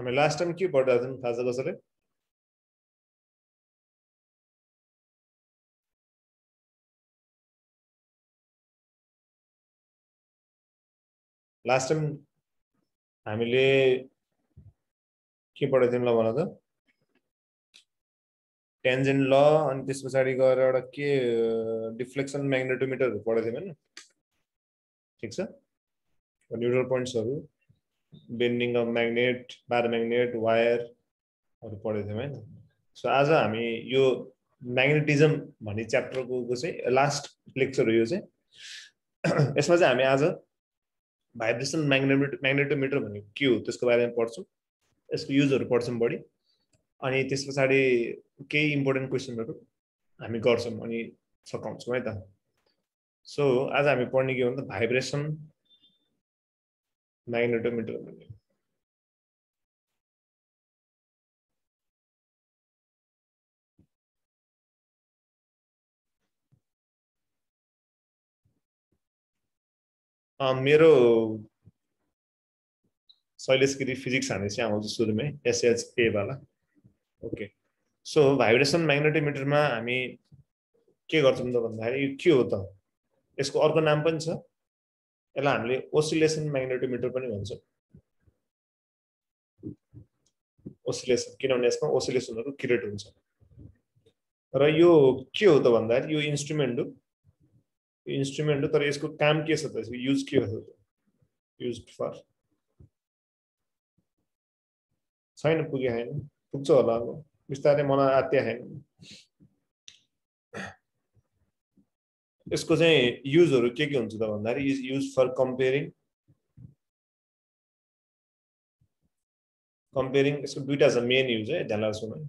हामी last time के पढ्दा थियौं थाहा छ कसैले? लास्ट टाइम हामीले के पढेको थियौं ल भन त? टेन्जेन्ट ल अनि त्यस पछाडी गएर एउटा के डिफ्लेक्सन म्याग्नेटोमिटर पढेको थियौं हैन? ठीक छ? न्यूट्रल पोइन्ट्सहरु, बेन्डिङ अफ म्याग्नेट, प्याराम्याग्नेट, वायरहरु पढेको थियौं हैन? सो आज हामी यो म्याग्नेटिजम भन्ने च्याप्टरको चाहिँ लास्ट लेक्चर हो यो चाहिँ। यसमा चाहिँ हामी आज भाइब्रेसन म्याग्नेटोमिटर भनेको के हो त्यसको बारेमा पढ्छौं। यसको युजहरु पढ्छौं बढी। अनि त्यस पछाडी केही इम्पोर्टेन्ट क्वेशनहरु हामी गर्छौं अनि सकाउँछौं है त। सो आज हामी पढ्ने के हो भने भाइब्रेसन म्याग्नेटोमिटर भन्ने। मेरो शैलेशगिरी फिजिक्स हाने चाहिँ आउँछ सुरुमै एसएचए वाला। ओके, सो भाइब्रेसन म्याग्नेटोमिटरमा हामी के गर्छौं त भन्दाखेरि यो के हो त? यसको अर्को नाम पनि छ, यसलाई हामीले ओसिलेसन म्याग्नेटोमिटर पनि भन्छौं। ओसिलेसन किनभने यसमा ओसिलेसनहरु क्रिएट हुन्छ। र यो के हो त भन्दाखेरि यो इन्स्ट्रुमेन्ट हो, तर यसको काम के छ त? यसको युज के हो? युज्ड फर छैन, पुगे हैन, पुग्छ होला अब बिस्तारै, मलाई आत्या हैन। यसको चाहिँ युजहरु के हुन्छ त भन्दाखेरि इज युज फर कम्पेयरिङ यसको दुईटा छ मेन युज है, ध्यान लगाएर सुन्नु।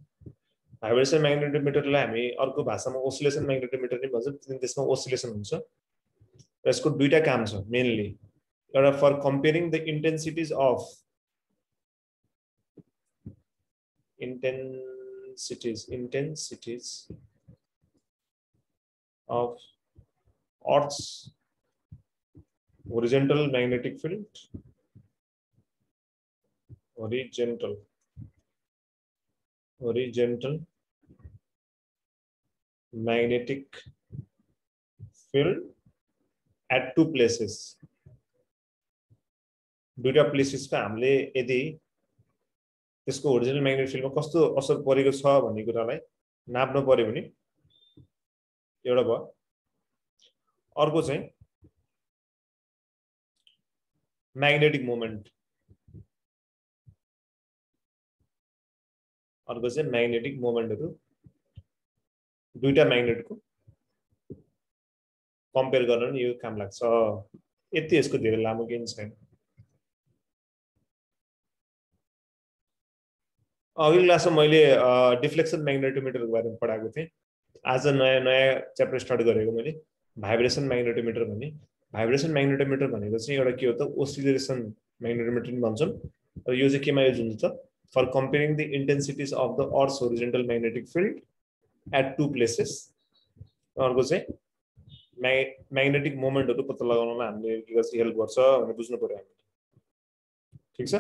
भाइब्रेसन म्याग्नेटोमिटरलाई हामी अर्को भाषामा ओसिलेसन म्याग्नेटोमिटर पनि भन्छौं, त्यसमा ओसिलेसन हुन्छ। र यसको दुईटा काम छ मेनली। एउटा for comparing the intensities of Earth's horizontal magnetic field, horizontal magnetic field at two places. दुईटा प्लेसेसमा हामीले यदि त्यसको ओरिजिनल म्याग्नेटिक फिल्डमा कस्तो असर परेको छ भन्ने कुरालाई नाप्न पर्यो भने एउटा भयो। अर्को चाहिँ म्याग्नेटिक मोमेन्ट, मोमेन्टहरु दुईटा म्याग्नेटको कम्पेयर गर्न यो काम लाग्छ। यति यसको धेरै लामो केही छैन। अघिल्लो क्लासमा मैले डिफ्लेक्सन म्याग्नेटोमिटरको बारेमा पढाएको थिएँ। आज नयाँ च्याप्टर स्टार्ट गरेको मैले, भाइब्रेसन म्याग्नेटोमिटर भन्ने। भाइब्रेसन म्याग्नेटोमिटर भनेको चाहिँ एउटा के हो त? ओसिलेसन म्याग्नेटोमिटर पनि भन्छौं। र यो चाहिँ केमा युज हुन्छ त? For comparing the intensities of the earth's horizontal magnetic field at two places. अर्को चाहिँ म्याग्नेटिक मोमेन्टहरु पत्ता लगाउनमा हामीले के गर्छ, हेल्प गर्छ भनेर बुझ्नु पर्यो हामीले। ठीक छ?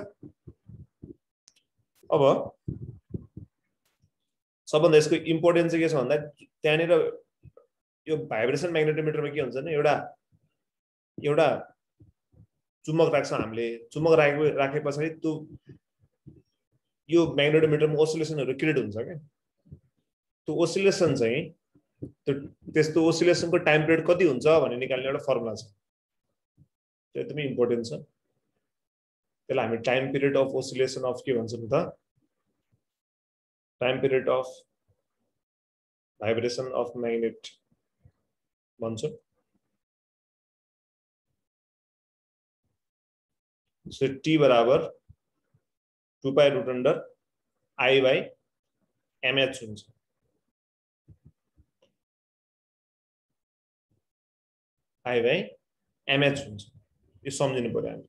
अब सबभन्दा यसको इम्पोर्टेन्स चाहिँ के छ भन्दा त्यहाँनिर यो भाइब्रेसन म्याग्नेटोमिटरमा के हुन्छ भने एउटा चुम्बक राख्छ हामीले। चुम्बक राखे पछाडी त्यो यो म्याग्नेटोमिटरमा ओसिलेसनहरु क्रिएट हुन्छ के। त्यो ओसिलेसन चाहिँ त्यस्तो ओसिलेसनको टाइम पिरियड कति हुन्छ भन्ने निकाल्ने एउटा फर्मुला छ। त्यो एकदमै इम्पोर्टेन्ट छ। त्यसलाई हामी time period of oscillation of के भन्छौं त? Time period of vibration of magnet भन्छौं। सो टी बराबर 2π√I/mh हुन्छ। I/mh हुन्छ। यो सम्झिनु पर्यो हामी।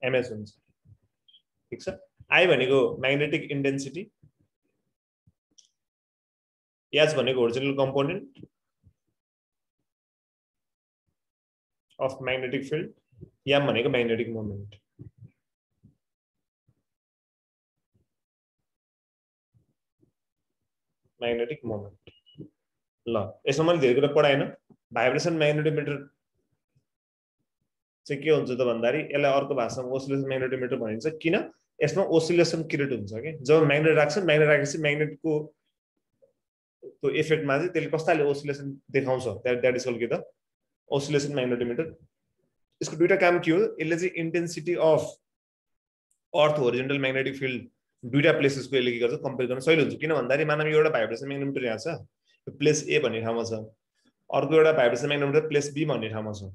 I/mh हुन्छ। ठीक छ? I भनेको म्याग्नेटिक इन्टेन्सिटी, H भनेको horizontal component of magnetic field, M भनेको म्याग्नेटिक मोमेन्ट। Magnetic moment. ल यसमा मैले धेरै कुरा पढाएन। भाइब्रेसन म्याग्नेटोमिटर चाहिँ के हुन्छ त भन्दाखेरि यसलाई अर्को भाषामा ओसिलेसन म्याग्नेटोमिटर भनिन्छ। किन? यसमा ओसिलेसन क्रिएट हुन्छ कि जब म्याग्नेट राख्छ, म्याग्नेट राखेपछि म्याग्नेटको त्यो इफेक्टमा चाहिँ त्यसले कस्ताले ओसिलेसन देखाउँछ, द्याट इज कल्ड के त ओसिलेसन म्याग्नेटोमिटर। यसको दुईटा काम के हो, यसले चाहिँ intensity of earth horizontal magnetic field दुईटा प्लेसेसको यसले के गर्छ कम्पेयर गर्न सजिलो हुन्छ। किन भन्दाखेरि मानव एउटा भाइब्रेसन म्याग्नेटोमिटर यहाँ छ, प्लेस ए भन्ने ठाउँमा छ, अर्को एउटा भाइब्रेसन म्याग्नेटोमिटर प्लेस बी भन्ने ठाउँमा छ।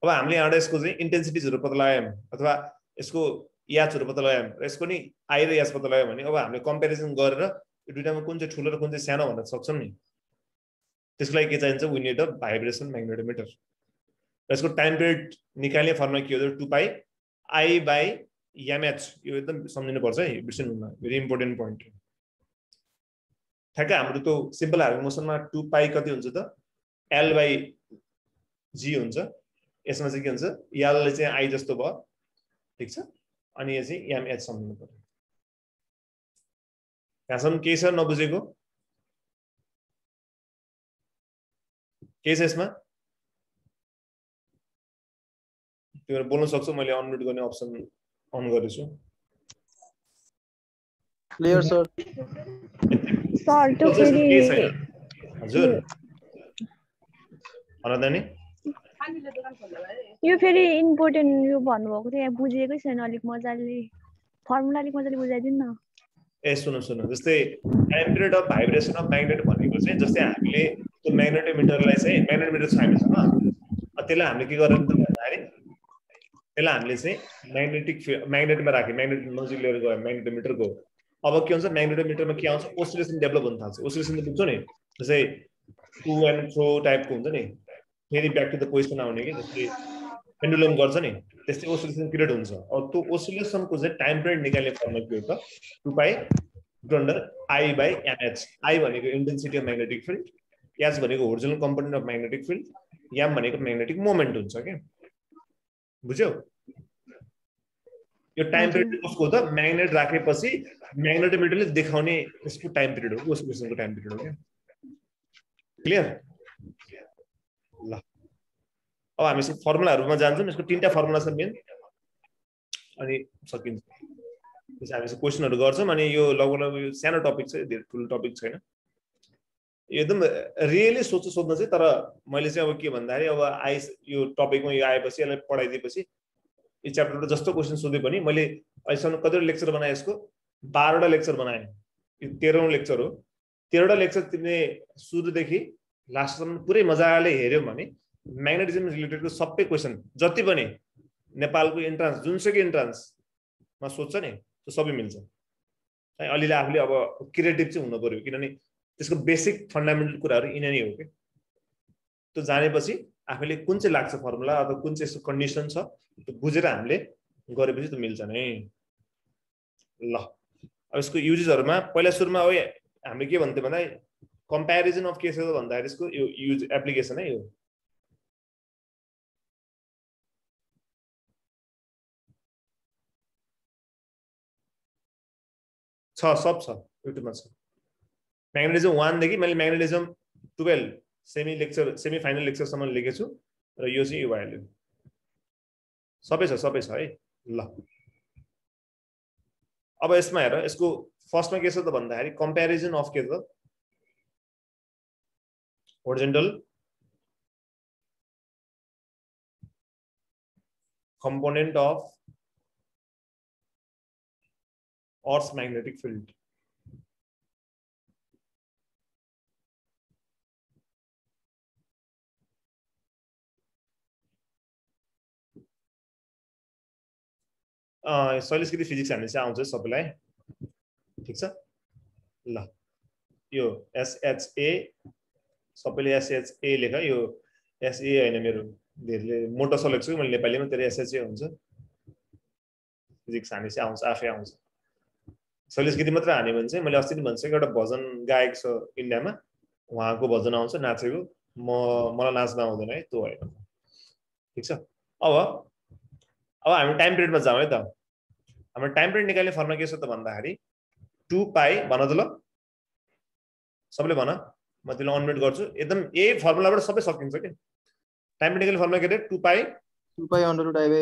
अब हामीले यहाँबाट यसको चाहिँ इन्टेन्सिटिजहरू पत्ता लगायौँ अथवा यसको याचहरू पत्ता लगायौँ र यसको नि आई र याच पत्ता लगायौँ भने अब हामीले कम्पेरिजन गरेर यो दुईटामा कुन चाहिँ ठुलो र कुन चाहिँ सानो भन्न सक्छौँ नि। त्यसको लागि के चाहिन्छ, वी निड अ भाइब्रेसन म्याग्नेटोमिटर। र यसको टाइम पिरियड निकाल्ने फर्मुला के हो, 2 पाई आई बाई एमएच। यो एकदम सम्झिनुपर्छ है, बिर्सिनुहुन्न, भेरी इम्पोर्टेन्ट पोइन्ट। ठ्याक्कै हाम्रो त्यो सिम्पल हार्मोनिक मोसनमा 2 पाई कति हुन्छ त, एल बाई जी हुन्छ। यसमा चाहिँ के हुन्छ, एलले चाहिँ आई जस्तो भयो, ठिक छ, अनि यो चाहिँ एमएच सम्झिनु पर्यो। यहाँसम्म केही छ नबुझेको? केही छ यसमा? तिमीहरू बोल्न सक्छौ, मैले अनम्युट गर्ने अप्सन अन गरेछु। Clear sir. सर त्यो फेरि हजुर अनदानी यो फेरि इम्पोर्टेन्ट यो भन्नुभएको थियो, यहाँ बुझेकै छैन अलिक मजाले, फर्मुला अलिक मजाले बुझाइदिनु न। ए सुन्नु सुन्नु, जस्तै time period of vibration of magnet भनेको चाहिँ जस्तै हामीले त्यो म्याग्नेटोमिटरलाई चाहिँ म्याग्नेटोमिटर छ हामीसँग, त्यसलाई हामीले के गरेर भन्दाखेरि त्यसलाई हामीले चाहिँ म्याग्नेटमा राख्यो, म्याग्नेट नजिक लिएर गयो म्याग्नेटोमिटरको। अब के हुन्छ, म्याग्नेटोमिटरमा के आउँछ, ओसिलेसन डेभलप हुन थाल्छ। ओसिलेसन त बुझ्छौ नि, जस्तै टु एन्ड फ्रो टाइपको हुन्छ नि, फेरि ब्याक टु द पोजिसन आउने कि जस्तै पेन्डुलम गर्छ नि, त्यस्तै ओसिलेसन पिरियड हुन्छ। अब त्यो ओसिलेसनको चाहिँ टाइम पिरियड निकाल्ने फर्मुला के हो त, 2 pi under I by MH. I भनेको intensity of magnetic field, H भनेको horizontal component of magnetic field, M भनेको म्याग्नेटिक मोमेन्ट हुन्छ के। बुझ्यौ? यो टाइम पिरियड कसको हो त, म्याग्नेट राखेपछि म्याग्नेटोमिटरले देखाउने यसको टाइम पिरियड हो, ओसिलेसनको टाइम पिरियड हो के। क्लियर? ल अब हामी यसको फर्मुलाहरुमा जान्छौँ। यसको तीनटा फर्मुला छ मेन, अनि सकिन्छ। त्यसै हामी यसको क्वेशनहरु गर्छौँ। अनि यो लगभग यो सानो टपिक छ, धेरै ठुलो टपिक छैन, एकदम रियली सोध्न चाहिँ। तर मैले चाहिँ अब के भन्दाखेरि अब यो टपिकमा यो आएपछि यसलाई पढाइदिएपछि यो च्याप्टरबाट जस्तो क्वेशन सोधे पनि मैले अहिलेसम्म कतिवटा लेक्चर बनाए, यसको 12वटा लेक्चर बनाए, यो 13औं लेक्चर हो। 13वटा लेक्चर तिमीले सुरुदेखि लास्टसम्म पुरै मजाले हेर्यौ भने म्याग्नेटिजम रिलेटेडको सबै क्वेशन जति पनि नेपालको इन्ट्रान्स जुनसुकै इन्ट्रान्समा सोध्छ नि त्यो सबै मिल्छ। अलिअलि आफूले अब क्रिएटिभ चाहिँ हुनु पर्यो, किनभने त्यसको बेसिक फन्डामेन्टल कुराहरू यिनै नै हो कि। त्यो जानेपछि आफूले कुन चाहिँ लाग्छ फर्मुला अथवा कुन चाहिँ यसको कन्डिसन छ त्यो बुझेर हामीले गरेपछि त्यो मिल्छ नै। ल अब यसको युजेसहरुमा पहिला सुरुमा अब हामीले के भन्थे भन्दा कम्प्यारिजन अफ केसेस भन्दाखेरि यसको यो युज एप्लिकेसन है। यो सब छ, युट्युबमा छ। म्याग्नेटिजम 1 देखि मैले म्याग्नेटिजम 12 सेमी फाइनल लेक्चरसम्म लेखेछु र यो चाहिँ यो भयो, सबै छ है। ल अब यसमा हेर, यसको फर्स्टमा के छ त भन्दाखेरि कम्प्यारिजन अफ के त horizontal component of Earth's magnetic field. Shaileshgiri physics हाल्ने चाहिँ आउँछ सबैलाई, ठिक छ। ल यो एसएचए सबैले एसएचए लेख, यो एसए हैन, मेरो धेरैले मोटो सलेक्छु मैले नेपालीमा, तेरो एसएचए हुन्छ। फिजिक्स हाने चाहिँ आउँछ, आफै आउँछ। शैलेशगिरी मात्र हाने भने चाहिँ मैले अस्ति नि भनिसकेँ, एउटा भजन गायक छ इन्डियामा, उहाँको भजन आउँछ नाचेको, मलाई नाच्न आउँदैन है, त्यो होइन, ठिक छ। अब हामी टाइम पिरियडमा जाउँ है त। हाम्रो टाइम पिरियड निकाल्ने फर्मुला के छ त भन्दाखेरि 2 पाई भन त ल, सबले भन म त्यसलाई अनम्युट गर्छु एकदम यही फर्मुलाबाट सबै सकिन्छ के टाइम पेन्टिकल फर्मुला के रे 2 पाई 2 pi under root I by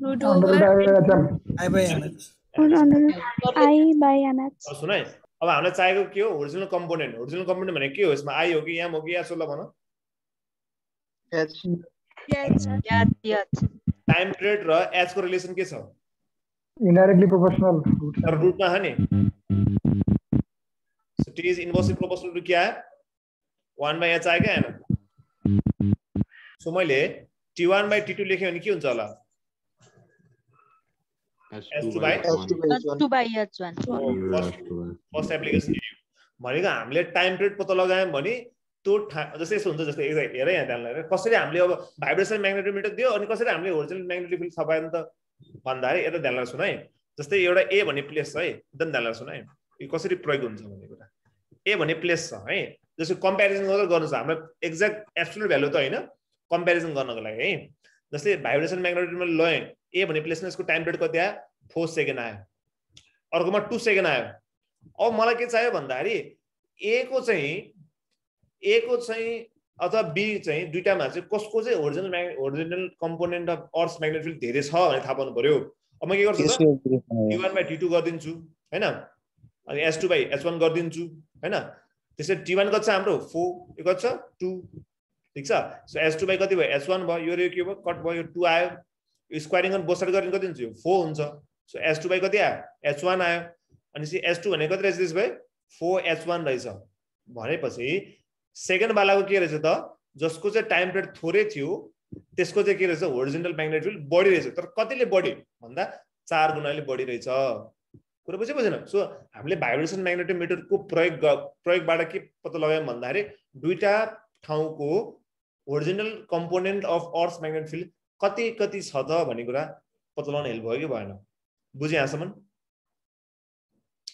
root under over I by mh I by mh. सुन है अब हामीलाई चाहिएको के हो ओरिजिनल कम्पोनेन्ट भने के हो यसमा आई हो कि एम हो कि एस हो ल भन h टाइम पिरियड र एच को रिलेसन के छ indirectly proportional तर रुटमा छ नि so T is inversely proportional to क्या 1 by h आयो क्या हैन सो मैले t1 by t2 लेखे भने के हुन्छ होला s2 by h1 first application भनेको हामीले टाइम पिरियड पत्ता लगायौं भने त्यो जस्तै यसो हुन्छ जस्तै हेर यहाँ ध्यान कसरी हामीले अब भाइब्रेसन म्याग्नेटोमिटर दियो अनि कसरी हामीले ओरिजिनल म्याग्नेटिक फिल्ड थाहा पाएन त भन्दाखेरि यता ध्यान लगाएर सुन है जस्तै एउटा ए भन्ने प्लेस छ है एकदम ध्यान लगाएर सुन है यो कसरी प्रयोग हुन्छ भन्ने कुरा ए भन्ने प्लेस छ है जस्तो कम्प्यारिजन गर्नु छ हाम्रो एक्ज्याक्ट एब्सोल्युट भ्यालु त हैन कम्प्यारिजन गर्नको लागि है जस्तै भाइब्रेसन म्याग्नेटोमिटर लय ए भन्ने प्लेसमा यसको टाइम पिरियड कति आयो 4 सेकेन्ड आयो अर्कोमा 2 सेकेन्ड आयो अब मलाई के चाहियो भन्दाखेरि ए को चाहिँ अथवा बी चाहिँ दुईटामा चाहिँ कसको चाहिँ original component of earth magnetic field धेरै छ भने थाहा पाउनु पर्यो अब म के गर्छु त t1 by t2 गर्दिन्छु हैन अनि s2 by h1 गर्दिन्छु हैन त्यसै t1 कति छ हाम्रो 4 यो कति छ 2 ठीक छ सो s2 by कति भयो h1 भयो यो के भयो कट भयो यो 2 आयो यो स्क्वायरिङ गर्न बोथ साइड गरिन कति हुन्छ यो 4 हुन्छ सो s2 by कति आयो h1 आयो अनि s2 भने कति रहेछ त्यसै भयो 4h1 रहेछ भनेपछि सेकेन्ड वालाको के रहेछ त जसको चाहिँ टाइम पिरियड थोरै थियो त्यसको चाहिँ के रहेछ ओरिजिनल म्याग्नेटिक फिल्ड बढी रहेछ तर कतिले बढी भन्दा 4 गुणाले बढी रहेछ कुरा बुझेन सो हामीले भाइब्रेसन म्याग्नेटोमिटरको प्रयोगबाट के पत्ता लगायौं भन्दाखेरि दुईटा ठाउँको original component of earth magnetic field कति छ त भन्ने कुरा पत्ता लगाउन हेल्प भयो कि भएन बुझे यहाँसम्म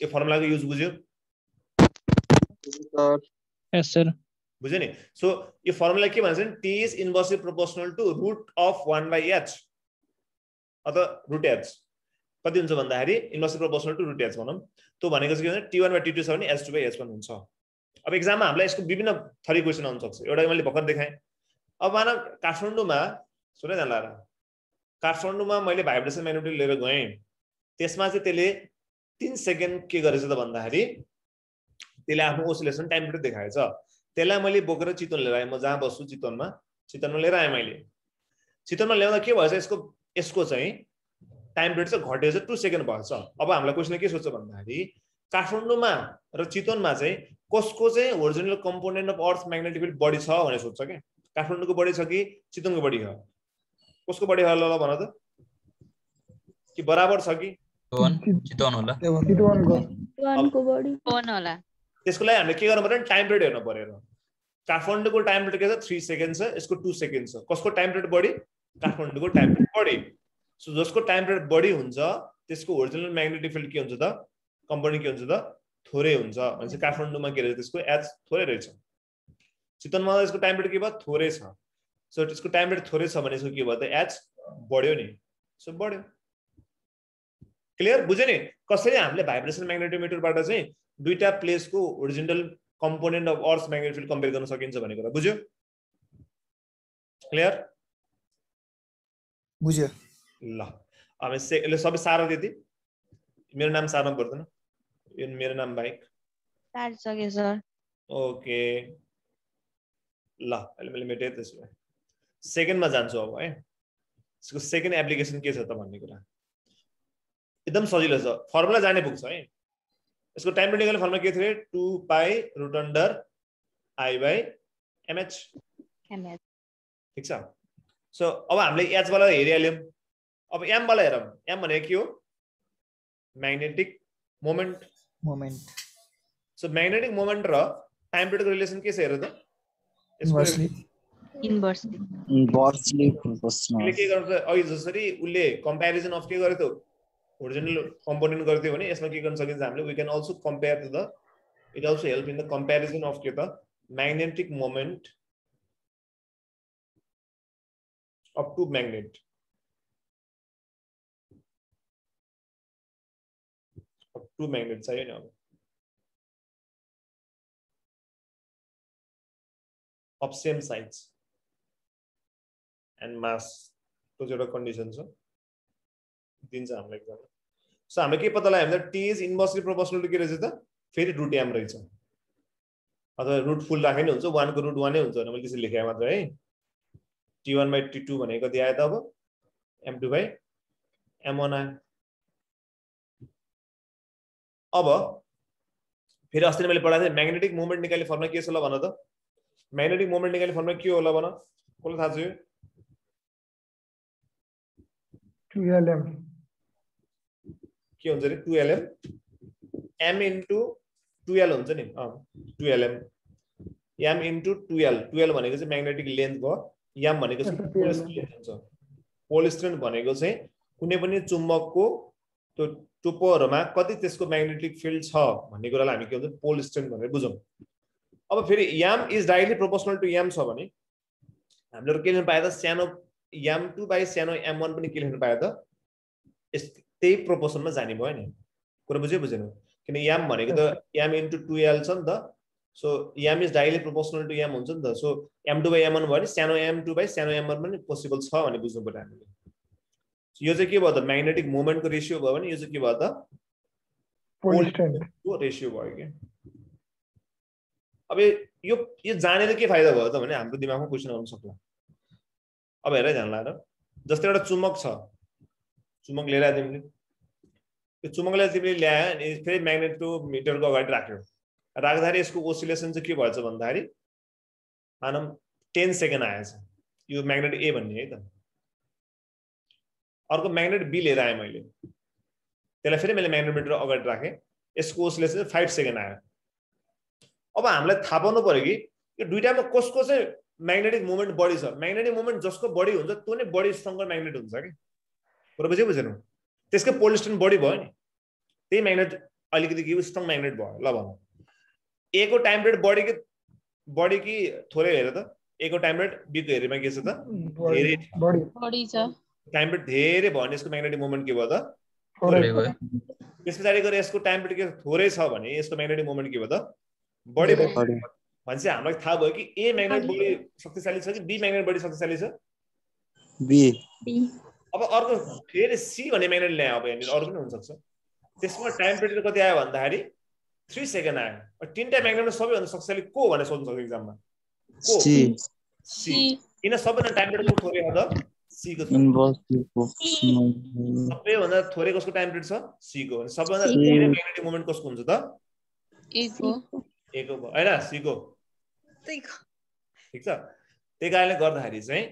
यो फर्मुलाको युज बुझ्यो यस सर बुझ्यो नि सो यो फर्मुला के भन्छ नि t is inversely proportional to root of 1 by h अथवा रुट h कति हुन्छ भन्दाखेरि inversely proportional to root h भनौं त्यो भनेको चाहिँ के हुन्छ t1 by t2 छ भने s2 by h1 हुन्छ अब एक्जाममा हामीलाई यसको विभिन्न थरी क्वेशन आउन सक्छ एउटा मैले भर्खर देखाएँ अब मानव काठमाडौँमा सुन ध्यान लगाएर काठमाडौँमा मैले भाइब्रेसन म्याग्नेटिक लिएर गएँ त्यसमा चाहिँ त्यसले 3 सेकेन्ड के गरेछ त भन्दाखेरि त्यसले आफ्नो ओसिलेसन टाइम पिरियड देखाएछ त्यसलाई मैले बोकेर चितवन लिएर आएँ म जहाँ बस्छु चितवनमा लिएर आएँ मैले चितवनमा ल्याउँदा के भएछ यसको चाहिँ टाइम पिरियड चाहिँ घटेछ 2 सेकेन्ड भएछ अब हामीलाई क्वेशनले के सोध्छ भन्दाखेरि काठमाडौँमा र चितवनमा चाहिँ कसको चाहिँ original component of earth magnetic field बढी छ भनेर सोध्छ के काठमाडौँको बढी छ कि चितवनको बढी छ कसको बढी छ ल भन त कि बराबर छ कि चितवन होला चितवनको बढी होला त्यसको लागि हामीले के गर्नु पर्यो टाइम पिरियड हेर्नु पर्यो काठमाडौँको टाइम पिरियड के छ 3 सेकेन्ड छ यसको 2 सेकेन्ड छ कसको टाइम पिरियड बढी काठमाडौँको टाइम पिरियड बढी सो जसको टाइम पिरियड बढी हुन्छ त्यसको ओरिजिनल म्याग्नेटिक फिल्ड के हुन्छ त कम्पोनेन्ट के हुन्छ त थोरै हुन्छ भनेपछि काठमाडौँमा के रहेछ त्यसको एच थोरै रहेछ चितवनमा यसको टाइम पिरियड के भयो थोरै छ सो त्यसको टाइम पिरियड थोरै छ भने यसको के भयो त एच बढ्यो नि सो बढ्यो क्लियर बुझ्यो नि कसरी हामीले भाइब्रेसन म्याग्नेटोमिटरबाट चाहिँ दुईटा प्लेसको original component of earth magnetic field compare गर्न सकिन्छ भन्ने कुरा बुझ्यो क्लियर बुझ्यो ल अब यसले सबै सारा दिदी मेरो नाम सार्न पर्दैन यो मेरो नाम बाइक सारिसके सर ओके ल अहिले मैले मेटेँ त्यसो भए सेकेन्डमा जान्छु अब है यसको सेकेन्ड एप्लिकेसन के छ त भन्ने कुरा एकदम सजिलो छ फर्मुला जाने पुग्छ है यसको टाइम पेन्टिकल फर्मुला के थियो 2 pi root under I by mh ठीक छ सो अब हामीले h वाला हेरिहाल्यौं अब m वाला हेरौं m भनेको के हो magnetic moment so magnetic moment र टाइम पिरियडको रिलेसन के छ हेर त इन्भर्सली प्रोपोर्शनल के गर्छ अघि जसरी उले कम्प्यारिजन अफ के गर्यो त ओरिजिनल कम्पोनेन्ट गर्थ्यो भने यसमा के गर्न सकिन्छ हामीले we can also compare to the it also help in the comparison of के त magnetic moment of two magnet चाहियो नि अब of same size and mass तो जो condition छ दिन्छ हामीलाई एकदम सो हामीले के पत्ता लगायो भने t is inversely proportional to के रहेछ त फेरि √m रहेछ अथवा रुट फुल राखे नि हुन्छ 1 को √1 नै हुन्छ भने मैले त्यसरी लेखे मात्र है t1 by t2 भनेको कति आयो त अब m2 by m1 आयो अब फेरि अस्ति मैले पढाएको थिएँ म्याग्नेटिक मोमेन्ट निकाल्ने फर्मुला के छ ल भन त म्याग्नेटिक मोमेन्ट निकाल्ने फर्मुला के होला भन कसलाई थाहा छ यो 2lm के हुन्छ रे 2lm m into 2l हुन्छ नि 2lm m into 2l भनेको चाहिँ म्याग्नेटिक लेन्थ भयो m भनेको चाहिँ पोल स्ट्रेन्थ हुन्छ पोल स्ट्रेन्थ भनेको चाहिँ कुनै पनि चुम्बकको त्यो टुप्पोहरुमा कति त्यसको म्याग्नेटिक फिल्ड छ भन्ने कुरालाई हामी के भन्छ पोल स्ट्रेन्थ भनेर बुझौं अब फेरि m is directly proportional to m छ भने हामीले के लेख्न पाए त सानो m2 by सानो m1 पनि के लेख्न पाए त त्यही प्रोपोर्सनमा जाने भयो नि कुरा बुझेन किन m भनेको त m into 2l छ नि त so m is directly proportional to m हुन्छ नि त सो m2 by m1 भयो नि सानो m2 by सानो m1 पनि पोसिबल छ भन्ने बुझ्नु पर्यो हामीले यो चाहिँ के भयो त म्याग्नेटिक मोमेन्टको रेशियो भयो भने यो चाहिँ के भयो त पोल स्ट्रेन्थको रेशियो भयो के अब यो जानेर के फाइदा भयो त भने हाम्रो दिमागमा क्वेशन आउन सक्ला अब हेर ध्यान लाएर जस्तै एउटा चुम्बक छ चुम्बक लिएर आए तिमीले त्यो चुम्बकलाई तिमीले ल्याए अनि फेरि म्याग्नेटोमिटरको अगाडि राख्दाखेरि यसको ओसिलेसन चाहिँ के भएछ भन्दाखेरि मानम 10 सेकेन्ड आएछ यो म्याग्नेट ए भन्ने है त अर्को म्याग्नेट बी लिएर आए मैले त्यसलाई फेरि मैले म्याग्नेटोमिटर अगाडि राखेँ यसको ओसिलेसन 5 सेकेन्ड आयो अब हामीलाई थाहा पाउनु पर्यो कि यो दुईटामा कसको चाहिँ म्याग्नेटिक मोमेन्ट बढी छ म्याग्नेटिक मोमेन्ट जसको बढी हुन्छ त्यो नै बढी स्ट्रङ्गर म्याग्नेट हुन्छ कि कुरा बुझेन त्यसको पोल स्ट्रेन्थ बढी भयो नि त्यही म्याग्नेट अलिकति के स्ट्रङ म्याग्नेट भयो ल भन ए को टाइम पिरियड बढी कि थोरै हेर त ए को टाइम पिरियड बी को हेरेमा के छ त धेरै बढी छ टाइम पिरियड धेरै भयो भने यसको म्याग्नेटिक मोमेन्ट के भयो त थोरै भयो त्यसपछि गएर यसको टाइम पिरियड के थोरै छ भने यसको म्याग्नेटिक मोमेन्ट के भयो त बढी भयो भनेपछि हामीलाई थाहा भयो कि ए म्याग्नेट बढी शक्तिशाली छ कि बी म्याग्नेट बढी शक्तिशाली छ बी अब अर्को फेरि सी भन्ने म्याग्नेट ल्याए अब यहाँनिर अरू पनि हुन सक्छ त्यसमा टाइम पिरियड कति आयो भन्दाखेरि 3 सेकेन्ड आयो तीनटा म्याग्नेटमा सबैभन्दा शक्तिशाली को भनेर सोध्नु सक्छ एक्जाममा को सी किन सबैभन्दा टाइम पिरियड थोरै हो त सी को सबैभन्दा थोरै कसको टाइम पिरियड छ सी को सबैभन्दा धेरै म्याग्नेटिक मोमेन्ट कसको हुन्छ त ए को हैन सी को ठीक छ त्यही कारणले गर्दाखेरि चाहिँ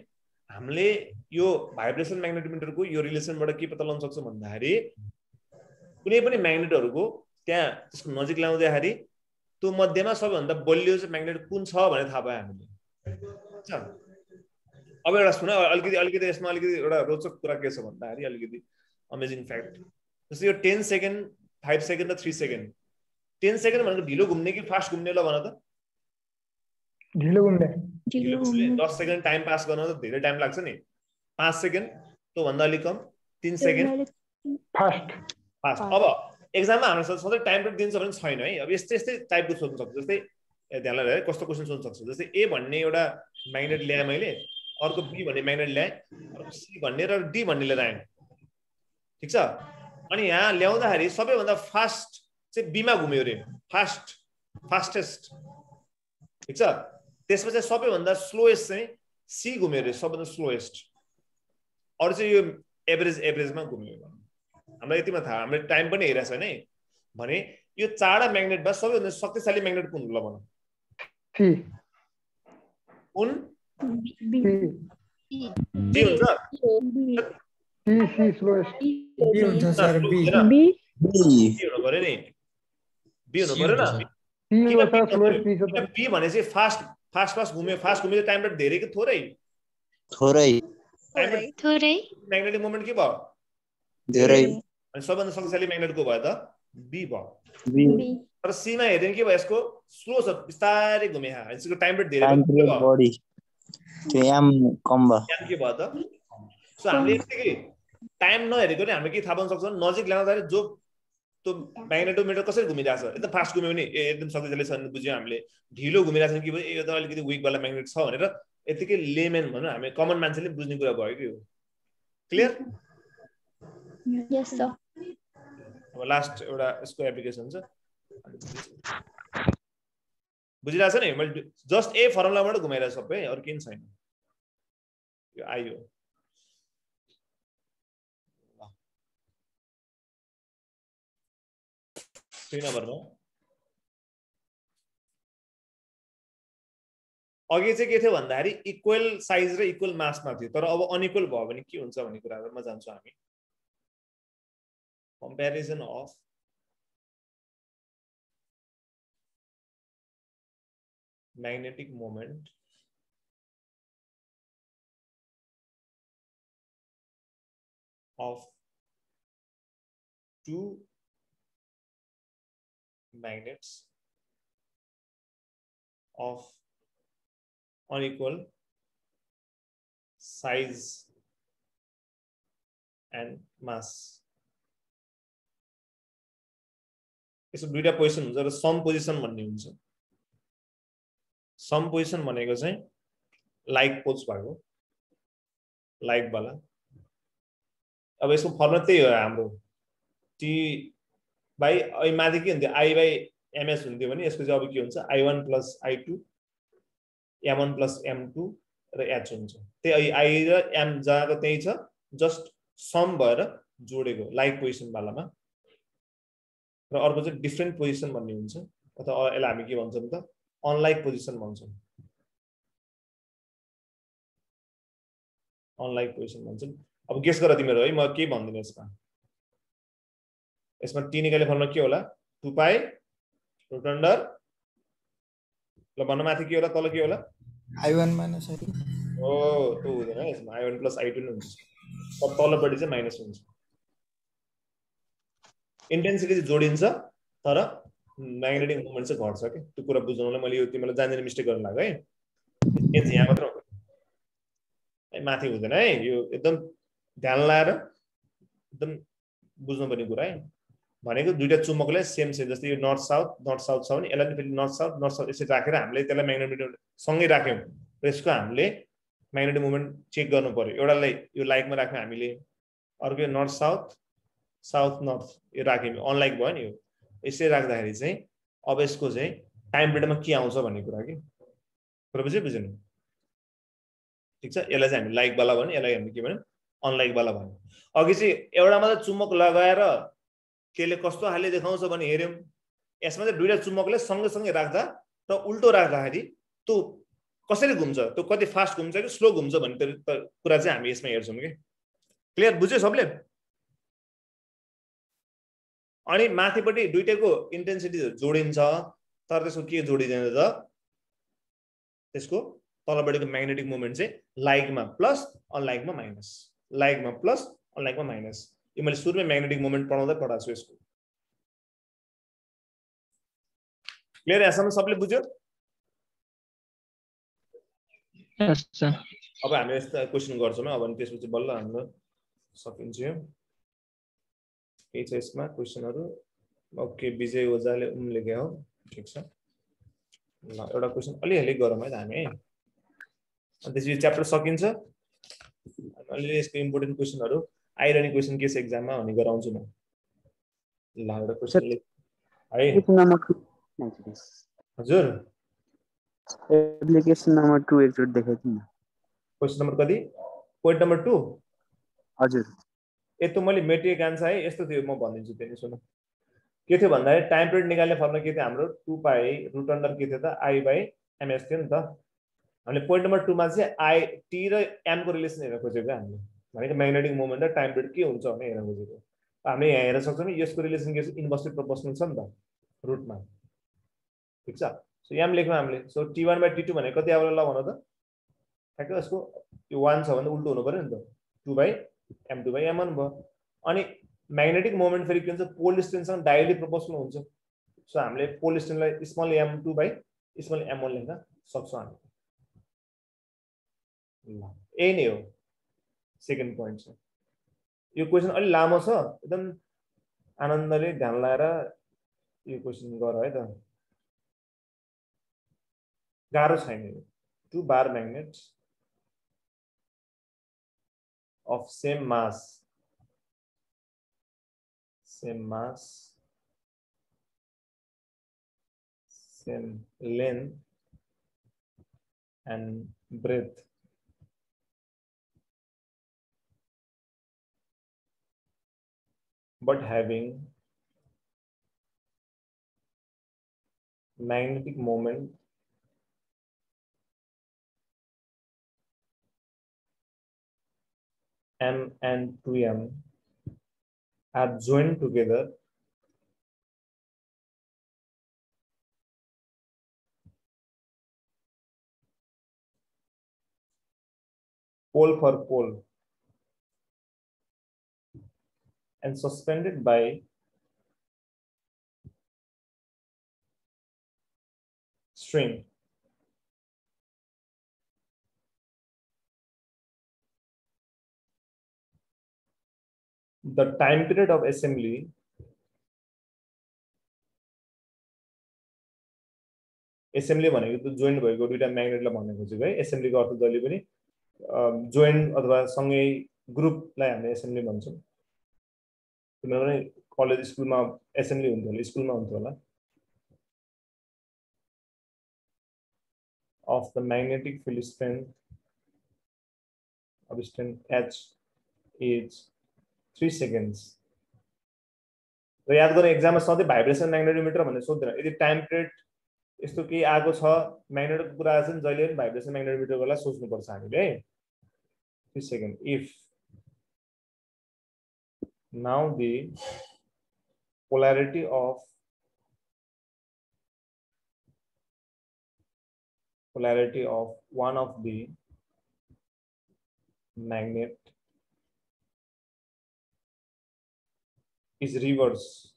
हामीले यो भाइब्रेसन म्याग्नेटोमिटरको यो रिलेसनबाट के पत्ता लगाउन सक्छौं भन्दाखेरि कुनै पनि म्याग्नेटहरुको त्यहाँ त्यसको नजिक ल्याउँदाखेरि त्यो मध्यमा सबैभन्दा बलियो चाहिँ म्याग्नेट कुन छ भनेर थाहा पाए हामीले अब एउटा सुन अलिकति यसमा अलिकति एउटा रोचक कुरा के छ भन्दाखेरि अलिकति अमेजिङ फ्याक्ट जस्तै यो 10 सेकेन्ड 5 सेकेन्ड र 3 सेकेन्ड 10 सेकेन्ड भनेको ढिलो घुम्ने कि फास्ट घुम्ने ल भन त ढिलो घुम्ने 10 सेकेन्ड टाइम पास गर्न त धेरै टाइम लाग्छ नि 5 सेकेन्ड त्यो भन्दा अलि कम 3 सेकेन्ड फास्ट अब एक्जाममा हाम्रो सधैँ टाइम पिरियड दिन्छ भने छैन है अब यस्तै टाइपको सोध्न सक्छ जस्तै ध्यान लगाएर कस्तो क्वेशन सोध्न सक्छ जस्तै ए भन्ने एउटा म्याग्नेट ल्याए मैले अर्को बी भन्ने म्याग्नेट ल्याए अर्को सी भन्ने र डी भन्ने लिएर आए ठीक छ अनि यहाँ ल्याउँदाखेरि सबैभन्दा फास्ट चाहिँ बीमा घुम्यो रे फास्टेस्ट ठीक छ त्यसपछि सबैभन्दा स्लोएस्ट चाहिँ सी घुम्यो रे सबैभन्दा स्लोएस्ट अरु चाहिँ यो एभरेजमा घुम्यो हामीलाई यतिमा थाहा हामीले टाइम पनि हेरेको छैन है भने यो चारवटा म्याग्नेटमा सबैभन्दा शक्तिशाली म्याग्नेट कुन ल भन सी कुन बी डी हुन्छ सी स्लोएस्ट बी हुन्छ सर बी हुनु पर्यो नि बी हुनु पर्यो न सी हो सर स्लोएस्ट सी छ बी भने चाहिँ फास्ट घुम्यो टाइम पिरियड धेरै कि थोरै म्याग्नेटिक मोमेन्ट के भयो धेरै अनि सबभन्दा शक्तिशाली म्याग्नेट को भयो त बी भयो तर सी मा हेर्दैन के भयो यसको स्लो छ बिस्तारै घुमे यसको टाइम पिरियड धेरै बढी त्यो एम कम भयो एम के भयो त सो हामीले यतिकै टाइम नहेरेको नि हामीले के थाहा पाउन सक्छौं नजिक ल्याउँदाखेरि जो त्यो म्याग्नेटोमिटर कसरी घुमिरहेछ एकदम फास्ट घुम्यो भने एकदम शक्तिशाली छ भने बुझ्यौँ हामीले ढिलो घुमिरहेछ कि यो त अलिकति विक वाला म्याग्नेट छ भनेर यतिकै लेमेन भनौँ हामी कमन मान्छेले बुझ्ने कुरा भयो कि हो क्लियर यस सर अब लास्ट एउटा यसको एप्लिकेसन छ बुझिरहेछ नि मैले जस्ट ए फर्मुलाबाट घुमाइरहेको सबै अरू केही छैन यो आयो 3 नम्बरमा अघि चाहिँ के थियो भन्दाखेरि इक्वल साइज र इक्वल मासमा थियो तर अब अनइक्वल भयो भने के हुन्छ भन्ने कुराहरुमा जान्छौं हामी comparison of magnetic moment of two magnets of unequal size and mass. यसो दुईटा पोजिसन हुन्छ र सम पोजिसन भन्ने हुन्छ सम पोजिसन भनेको चाहिँ लाइक पोज भएको लाइक वाला अब यसको फर्मुला त्यही हो हाम्रो टी बाई आई माथि के हुन्थ्यो आई बाई एमएस हुन्थ्यो भने यसको चाहिँ अब के हुन्छ I1 plus I2 M1 plus M2 र H हुन्छ त्यही आई र M जहाँको त्यही छ जस्ट सम भएर जोडेको लाइक पोजिसन वालामा र अर्को चाहिँ डिफरेन्ट पोजिसन भन्ने हुन्छ अथवा यसलाई हामी के भन्छौं त अनलाइक पोजिसन भन्छौं अनलाइक पोजिसन भन्छौं अब गेस गर तिमीहरु है म के भन्दिन यसमा यसमा टी निकाल्ने फर्मुला के होला 2 पाई रुट अन्डर ल भन्न माथि के होला तल के होला I1 minus I2 ओ त्यो हुँदैन यसमा I1 प्लस I2 नै हुन्छ अब तलपट्टि चाहिँ माइनस हुन्छ इन्टेन्सिटी जोडिन्छ तर म्याग्नेटिक मोमेन्ट चाहिँ घट्छ के त्यो कुरा बुझ्नलाई मैले यो तिमीलाई जान्दिने मिस्टेक गर्न लाग्यो है के चाहिँ यहाँ मात्र है माथि हुँदैन है यो एकदम ध्यान लाएर एकदम बुझ्नुपर्ने कुरा है भनेको दुईटा चुम्बकले सेम सेम जस्तै यो नर्थ साउथ छ भने यसलाई फेरि नर्थ साउथ यसरी राखेर हामीले त्यसलाई म्याग्नेटिक सँगै राख्यौं र यसको हामीले म्याग्नेटिक मोमेन्ट चेक गर्नु पर्यो एउटालाई यो लाइकमा राख्यौं हामीले अर्को नर्थ साउथ नर्थ यो राख्यौं अनलाइक भयो नि यो यसरी राख्दाखेरि चाहिँ अब यसको चाहिँ टाइम पिरियडमा के आउँछ भन्ने कुरा के कुरा बुझेन ठीक छ यसलाई चाहिँ हामी लाइक वाला भन्यो यसलाई हामी के भन्यो अनलाइक वाला भन्यो अघि चाहिँ एउटा मात्र चुम्बक लगाएर त्यसले कस्तो हालले देखाउँछ भने हेर्यौं यसमा चाहिँ दुईटा चुम्बकले सँगै राख्दा र उल्टो राख्दाखेरि त्यो कसरी घुम्छ त्यो कति फास्ट घुम्छ कि स्लो घुम्छ भन्ने कुरा चाहिँ हामी यसमा हेर्छौं के क्लियर बुझ्यो सबले अनि माथिपट्टि दुईटैको इन्टेन्सिटी जोडिन्छ तर त्यसको के जोडिदैन त त्यसको तलपट्टिको म्याग्नेटिक मोमेन्ट चाहिँ लाइकमा प्लस अनलाइकमा माइनस लाइकमा प्लस अनलाइकमा माइनस यो मैले सुरुमै म्याग्नेटिक मोमेन्ट पढाउँदै पढाएको छु यसको क्लियर यहाँसम्म सबले बुझ्यो यस सर अब हामी यस्ता क्वेशन गर्छौं अब अनि त्यसपछि बल्ल हाम्रो सकिन्छ के छ यसमा क्वेशनहरु ओके विजय ओझाले लेखे हो ठीक छ ल एउटा क्वेशन अलिअलि गरौँ है हामी अनि त्यसपछि च्याप्टर सकिन्छ अलि यसको इम्पोर्टेन्ट क्वेशनहरु आइरहने क्वेशन के छ एक्जाममा भन्ने गराउँछु म ल एउटा क्वेशन लेख है हजुर एप्लिकेसन नम्बर 2 एकचोट देखाइदिनु न क्वेशन नम्बर कति पोइन्ट नम्बर 2 हजुर यस्तो मैले मेटेरियल आन्सर है यस्तो थियो म भनिदिन्छु त्यनी सुन के थियो भन्दाखेरि टाइम पिरियड निकाल्ने फर्मुला के थियो हाम्रो 2 पाई रुट अन्डर के थियो त I बाइ ms थियो नि त हामीले पोइन्ट नम्बर 2 मा चाहिँ I t र m को रिलेसन हेर्न खोजेको हामीले भनेको म्याग्नेटिक मोमेन्ट र टाइम पिरियड के हुन्छ भने हेर्न खोजेको हामीले यहाँ हेर्न सक्छौं नि यसको रिलेसन के छ इन्भर्सली प्रोपोर्सनल छ नि त रुटमा ठीक छ सो यहाँ लेख्नु हामीले सो t1 बाइ t2 भनेको कति आउला ल भन त ठ्याक्क यसको यो 1 छ भने उल्टो हुनु पर्यो नि त 2 बाइ m2 बाइ m1 भयो अनि म्याग्नेटिक मोमेन्ट फेरि के हुन्छ पोल डिस्टेन्ससँग डाइरेक्टली प्रोपोर्सनल हुन्छ सो हामीले पोल डिस्टेन्सलाई small m2 by small m1 लेख्न सक्छौं हामी ल ए नै हो सेकेन्ड पोइन्ट छ यो क्वेशन अलि लामो छ एकदम आनन्दले ध्यान लाएर यो क्वेशन गर है त गाह्रो छैन यो 2 bar magnets of same mass same length and breadth but having magnetic moment M and 2M are joined together pole for pole and suspended by string. The time period of assembly भनेको त joint भएको दुईटा म्याग्नेटलाई भन्ने खोजेको है एसेम्बलीको अर्थ जहिले पनि joint अथवा सँगै ग्रुपलाई हामीले एसेम्बली भन्छौँ किनभने कलेज स्कुलमा एसेम्बली हुन्थ्यो होला स्कुलमा हुन्थ्यो होला of the magnetic field strength of strength H is 3 seconds. र याद गरौँ एक्जाममा सधैँ भाइब्रेसन म्याग्नेटोमिटर भनेर सोध्दैन यदि टाइम पिरियड यस्तो केही आएको छ म्याग्नेटको कुरा आएछ नि जहिले पनि भाइब्रेसन म्याग्नेटोमिटरलाई सोच्नुपर्छ हामीले है 3 seconds. If now the polarity of one of the magnet is reverse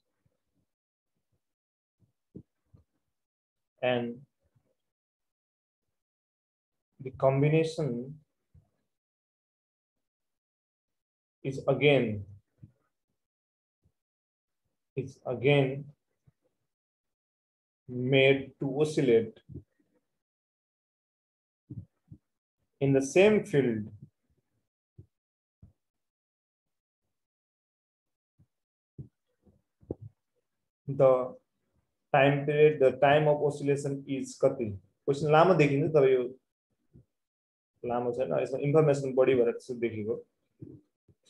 and the combination is again made to oscillate in the same field the time of oscillation is कति क्वेशन लामो देखिन्छ तर यो लामो छैन यसमा इन्फर्मेसन बढी भएर त्यसो देखेको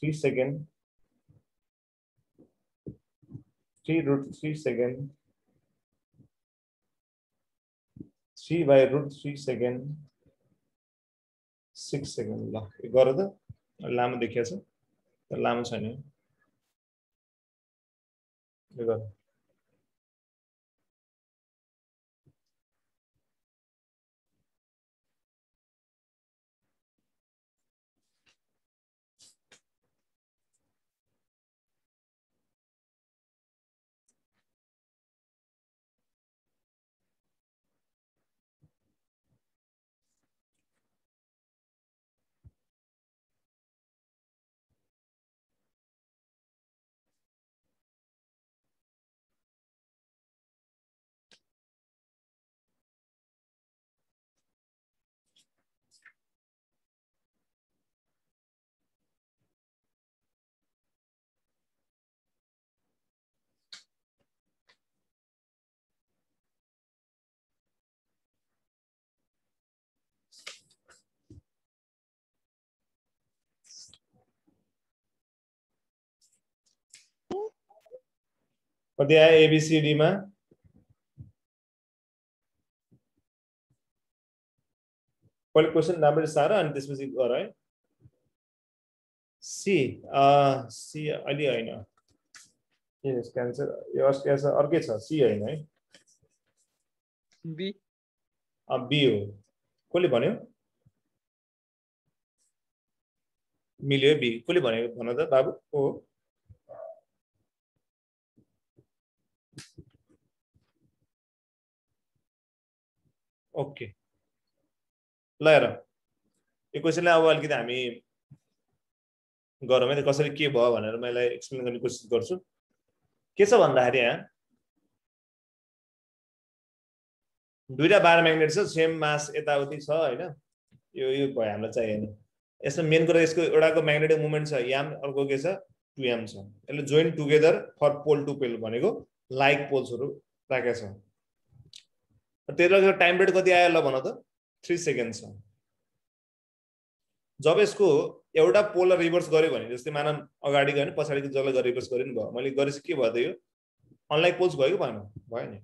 3 सेकेन्ड 3√3 सेकेन्ड 3/√3 सेकेन्ड 6 सेकेन्ड ल यो गर त लामो देखिया छ तर लामो छैन यो गर कति आयो एबीसीडी मा पहिलो क्वेशन राम्ररी सार अनि त्यसपछि गर है सी सी अलि हैन यस क्यान्सर यो अर्कै छ सी हैन है बी बी हो कसले भन्यो मिल्यो बी कसले भनेको भन त बाबु हो ओके ल हेर यो क्वेशनलाई अब अलिकति हामी गरौँ है कसरी के भयो भनेर मैले एक्सप्लेन गर्ने कोसिस गर्छु के छ भन्दाखेरि यहाँ दुईटा बार म्याग्नेट छ सेम मास यताउति छ हैन यो भयो हामीलाई चाहिएन यसमा मेन कुरा यसको एउटाको म्याग्नेटिक मोमेन्ट छ m अर्को के छ 2m छ यसले join together for pole to pole भनेको लाइक पोल्सहरु राखेको छ त्यसले टाइम पिरियड कति आयो ल भन त 3 सेकेन्ड छ जब यसको एउटा पोल रिभर्स गर्यो भने जस्तै मानम अगाडि गयो नि पछाडिको जसले गरे रिभर्स गर्यो नि भयो मैले गरेपछि के भयो त यो अनलाइक पोल्स भयो कि भएन भयो नि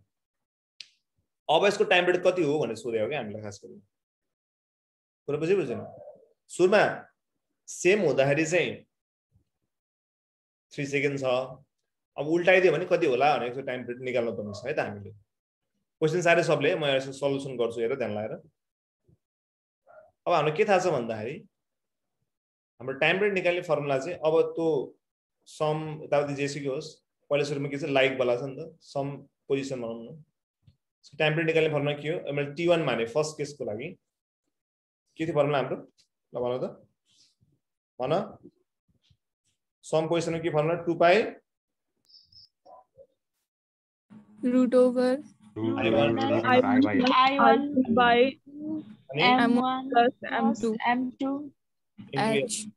अब यसको टाइम पिरियड कति हो भनेर सोधेको हो के हामीलाई खास गरी कुरा बुझेन सुरुमा सेम हुँदाखेरि चाहिँ 3 सेकेन्ड छ अब उल्टाइदियो भने कति होला भनेको टाइम पिरियड निकाल्नु पर्ने छ है त हामीले क्वेशन सारे सबले म यसको सल्युसन गर्छु हेर ध्यान लगाएर अब हामीले के थाहा छ भन्दाखेरि हाम्रो टाइम पिरियड निकाल्ने फर्मुला चाहिँ अब त्यो सम यताउति जेसुकै होस् पहिलो सुरुमा के छ लाइक वाला छ नि त सम पोजिसन भनौँ न टाइम पिरियड निकाल्ने फर्मुला के हो मैले t1 माने फर्स्ट केसको लागि के थियो फर्मुला हाम्रो ल भन त भन सम पोजिसनको के फर्मुला 2 पाइ root over I1 by m1 plus m2 h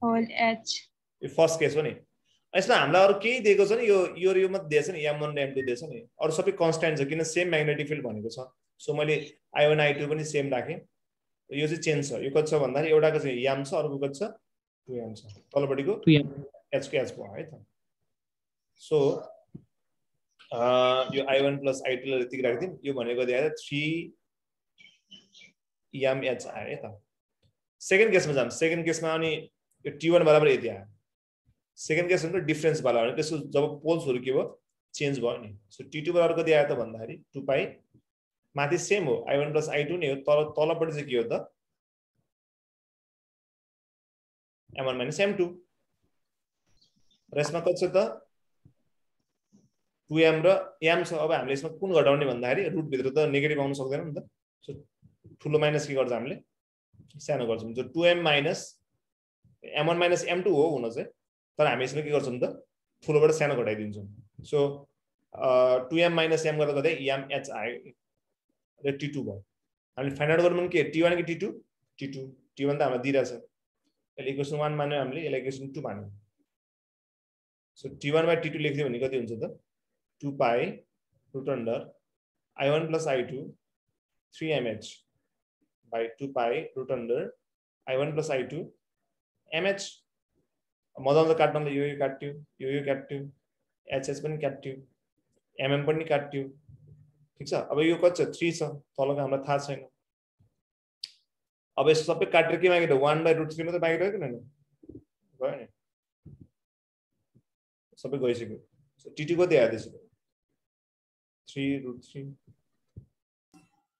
whole h यो फर्स्ट केस हो नि यसमा हामीलाई अरु केही दिएको छ नि यो मात्र दिएको छ नि m1 र m2 दिएको छ नि अरु सबै कन्स्ट्यान्ट छ किन सेम म्याग्नेटिक फिल्ड भनेको छ सो मैले i1 i2 पनि सेम राखे यो चाहिँ चेन्ज छ यो कति छ भन्दाखेरि एउटाको चाहिँ m छ अर्को कति छ 2m छ तलपटिको 2m h को h भयो है त सो यो i1 plus i2 लाई यतिकै राख्दिम यो भनेको दिएर 3m h आयो है त सेकेन्ड केसमा जाम सेकेन्ड केसमा अनि यो t1 बराबर यति आयो सेकेन्ड केसमा डिफरेन्स वाला हो त्यसको जब पोल्सहरु के भयो चेन्ज भयो नि सो t2 बराबर कति आयो त भन्दाखेरि 2 पाइ माथि सेम हो i1 plus i2 नै हो तलपटि चाहिँ के हो त m1 minus m2 र यसमा कति छ त 2m र m छ अब हामीले यसमा कुन घटाउने भन्दाखेरि रुट भित्र त नेगेटिभ आउन सक्दैन नि त सो ठुलो माइनस के गर्छ हामीले सानो गर्छौं जो 2m minus m1 minus m2 हो हुन चाहिँ तर हामी यसमा के गर्छौं त ठुलोबाट सानो घटाइदिन्छौं सो 2m minus m गर्दा कतै m h आयो र t2 भयो हामीले फाइन्ड आउट गर्नु के t1 कि t2 t1 त हामीलाई दिइराछ यसले इक्वेसन 1 मान्यो हामीले यसलाई इक्वेसन 2 मान्यो सो t1 by t2 लेख्दियो भने कति हुन्छ त 2 pi root under i1 plus i2 3mh by 2 pi root under i1 plus i2 mh मजाले काट्नले यो काट्यो यो काट्यो hh पनि काट्यो mm पनि काट्यो ठीक छ अब यो कति छ 3 छ तलको हामीलाई थाहा छैन अब यस सबै काटेर के मागेको 1 by root 3 मात्र बाँकी रह्यो किन भयो नि सबै गइसक्यो सो t2 कति आयो त्यसको 3 root 3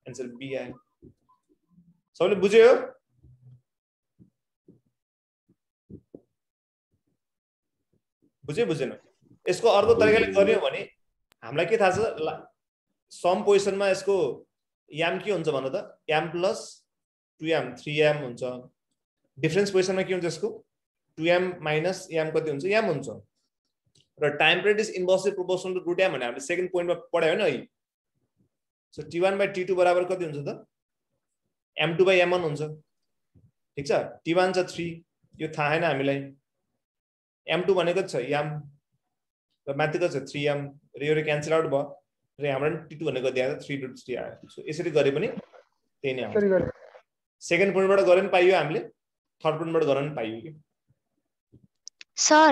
आन्सर b आयो सबैले बुझ्यो बुझेन यसको अर्को तरिकाले गर्यो भने हामीलाई के थाहा छ सम पोजिसनमा यसको m के हुन्छ भन्न त m plus 2m 3m हुन्छ डिफरेन्स पोजिसनमा के हुन्छ यसको 2m minus m कति हुन्छ m हुन्छ र time period is inversely proportional to root m भने हामीले सेकेन्ड पोइन्टमा पढायो हैन है सो t1 by t2 बराबर कति हुन्छ त m2 by m1 हुन्छ ठीक छ t1 छ 3 यो थाहा हैन हामीलाई m2 भनेको छ m र माथिको छ 3m र यो क्यान्सल आउट भयो र हाम्रो t2 भनेको दिएर 3 root 3 आयो सो यसरी गरे पनि त्यही नै आउँछ सेकेन्ड पोइन्टबाट गरे पनि पाइयो हामीले थर्ड पोइन्टबाट गरे पनि पाइयो कि सर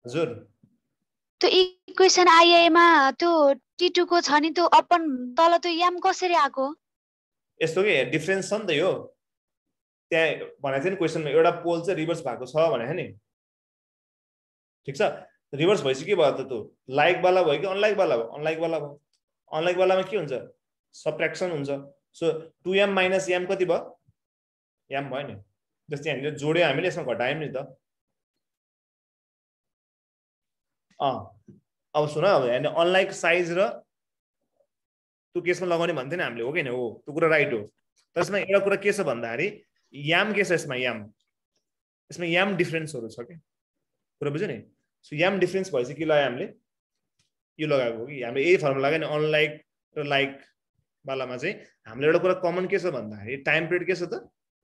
हजुर त्यो इक्वेसन आइए मा त्यो t2 को छ नि त्यो अपन तल त्यो m कसरी आको यस्तो के डिफरेन्स छ नि त यो त्यहाँ भनेको थियो नि क्वेशनमा एउटा पोल चाहिँ रिभर्स भएको छ भनेको नि ठीक छ रिभर्स भएपछि के भयो त त्यो लाइक वाला भयो कि अनलाइक वाला भयो अनलाइक वालामा के हुन्छ सबट्र्याक्सन हुन्छ सो 2m minus m कति भयो m भयो नि जस्तै हामीले जोड्यो हामीले यसमा घटायौं नि त अब सुन अब हैन अनलाइक साइज र त्यो केसमा लगाउने भन्थे नि हामीले हो कि हैन हो त्यो कुरा राइट हो त्यसमा एउटा कुरा के छ भन्दाखेरि m के छ यसमा m डिफरेन्सहरु छ के कुरा बुझ्यो नि सो m डिफरेन्स भएपछि के लगायो हामीले यो लगाएको हो कि हामीले यही फर्मुला लगायो नि अनलाइक र लाइक वालामा चाहिँ हामीले एउटा कुरा कमन के छ भन्दाखेरि टाइम पिरियड के छ त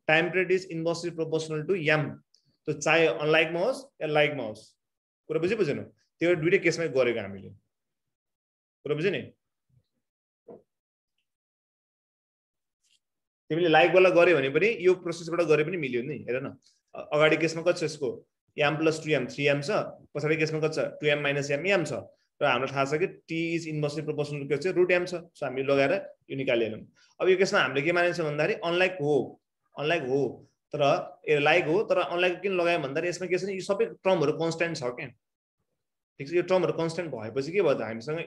time period is inversely proportional to m त्यो चाहे अनलाइकमा होस् या लाइकमा होस् कुरा बुझेन त्यो दुईटै केसमै गरेको हामीले कुरा बुझ्यो नि तिमीले लाइक वाला गर्यो भने पनि यो प्रोसेसबाट गरे पनि मिल्यो नि हेर न अगाडि केसमा कति छ यसको m + 2m 3m छ पछाडी केसमा कति छ 2m - m m छ र हामीलाई थाहा छ कि t is inversely proportional to के छ √m छ सो हामी लगाएर यो निकालिहालौँ अब यो केसमा हामीले के मानिन्छ भन्दाखेरि अनलाइक हो तर लाइक हो तर अनलाइक किन लगायो भन्दाखेरि यसमा के छ नि यो सबै टर्महरु कन्स्ट्यान्ट छ के ठीक छ यो टर्महरु कन्स्ट्यान्ट भएपछि के भयो त हामीसँग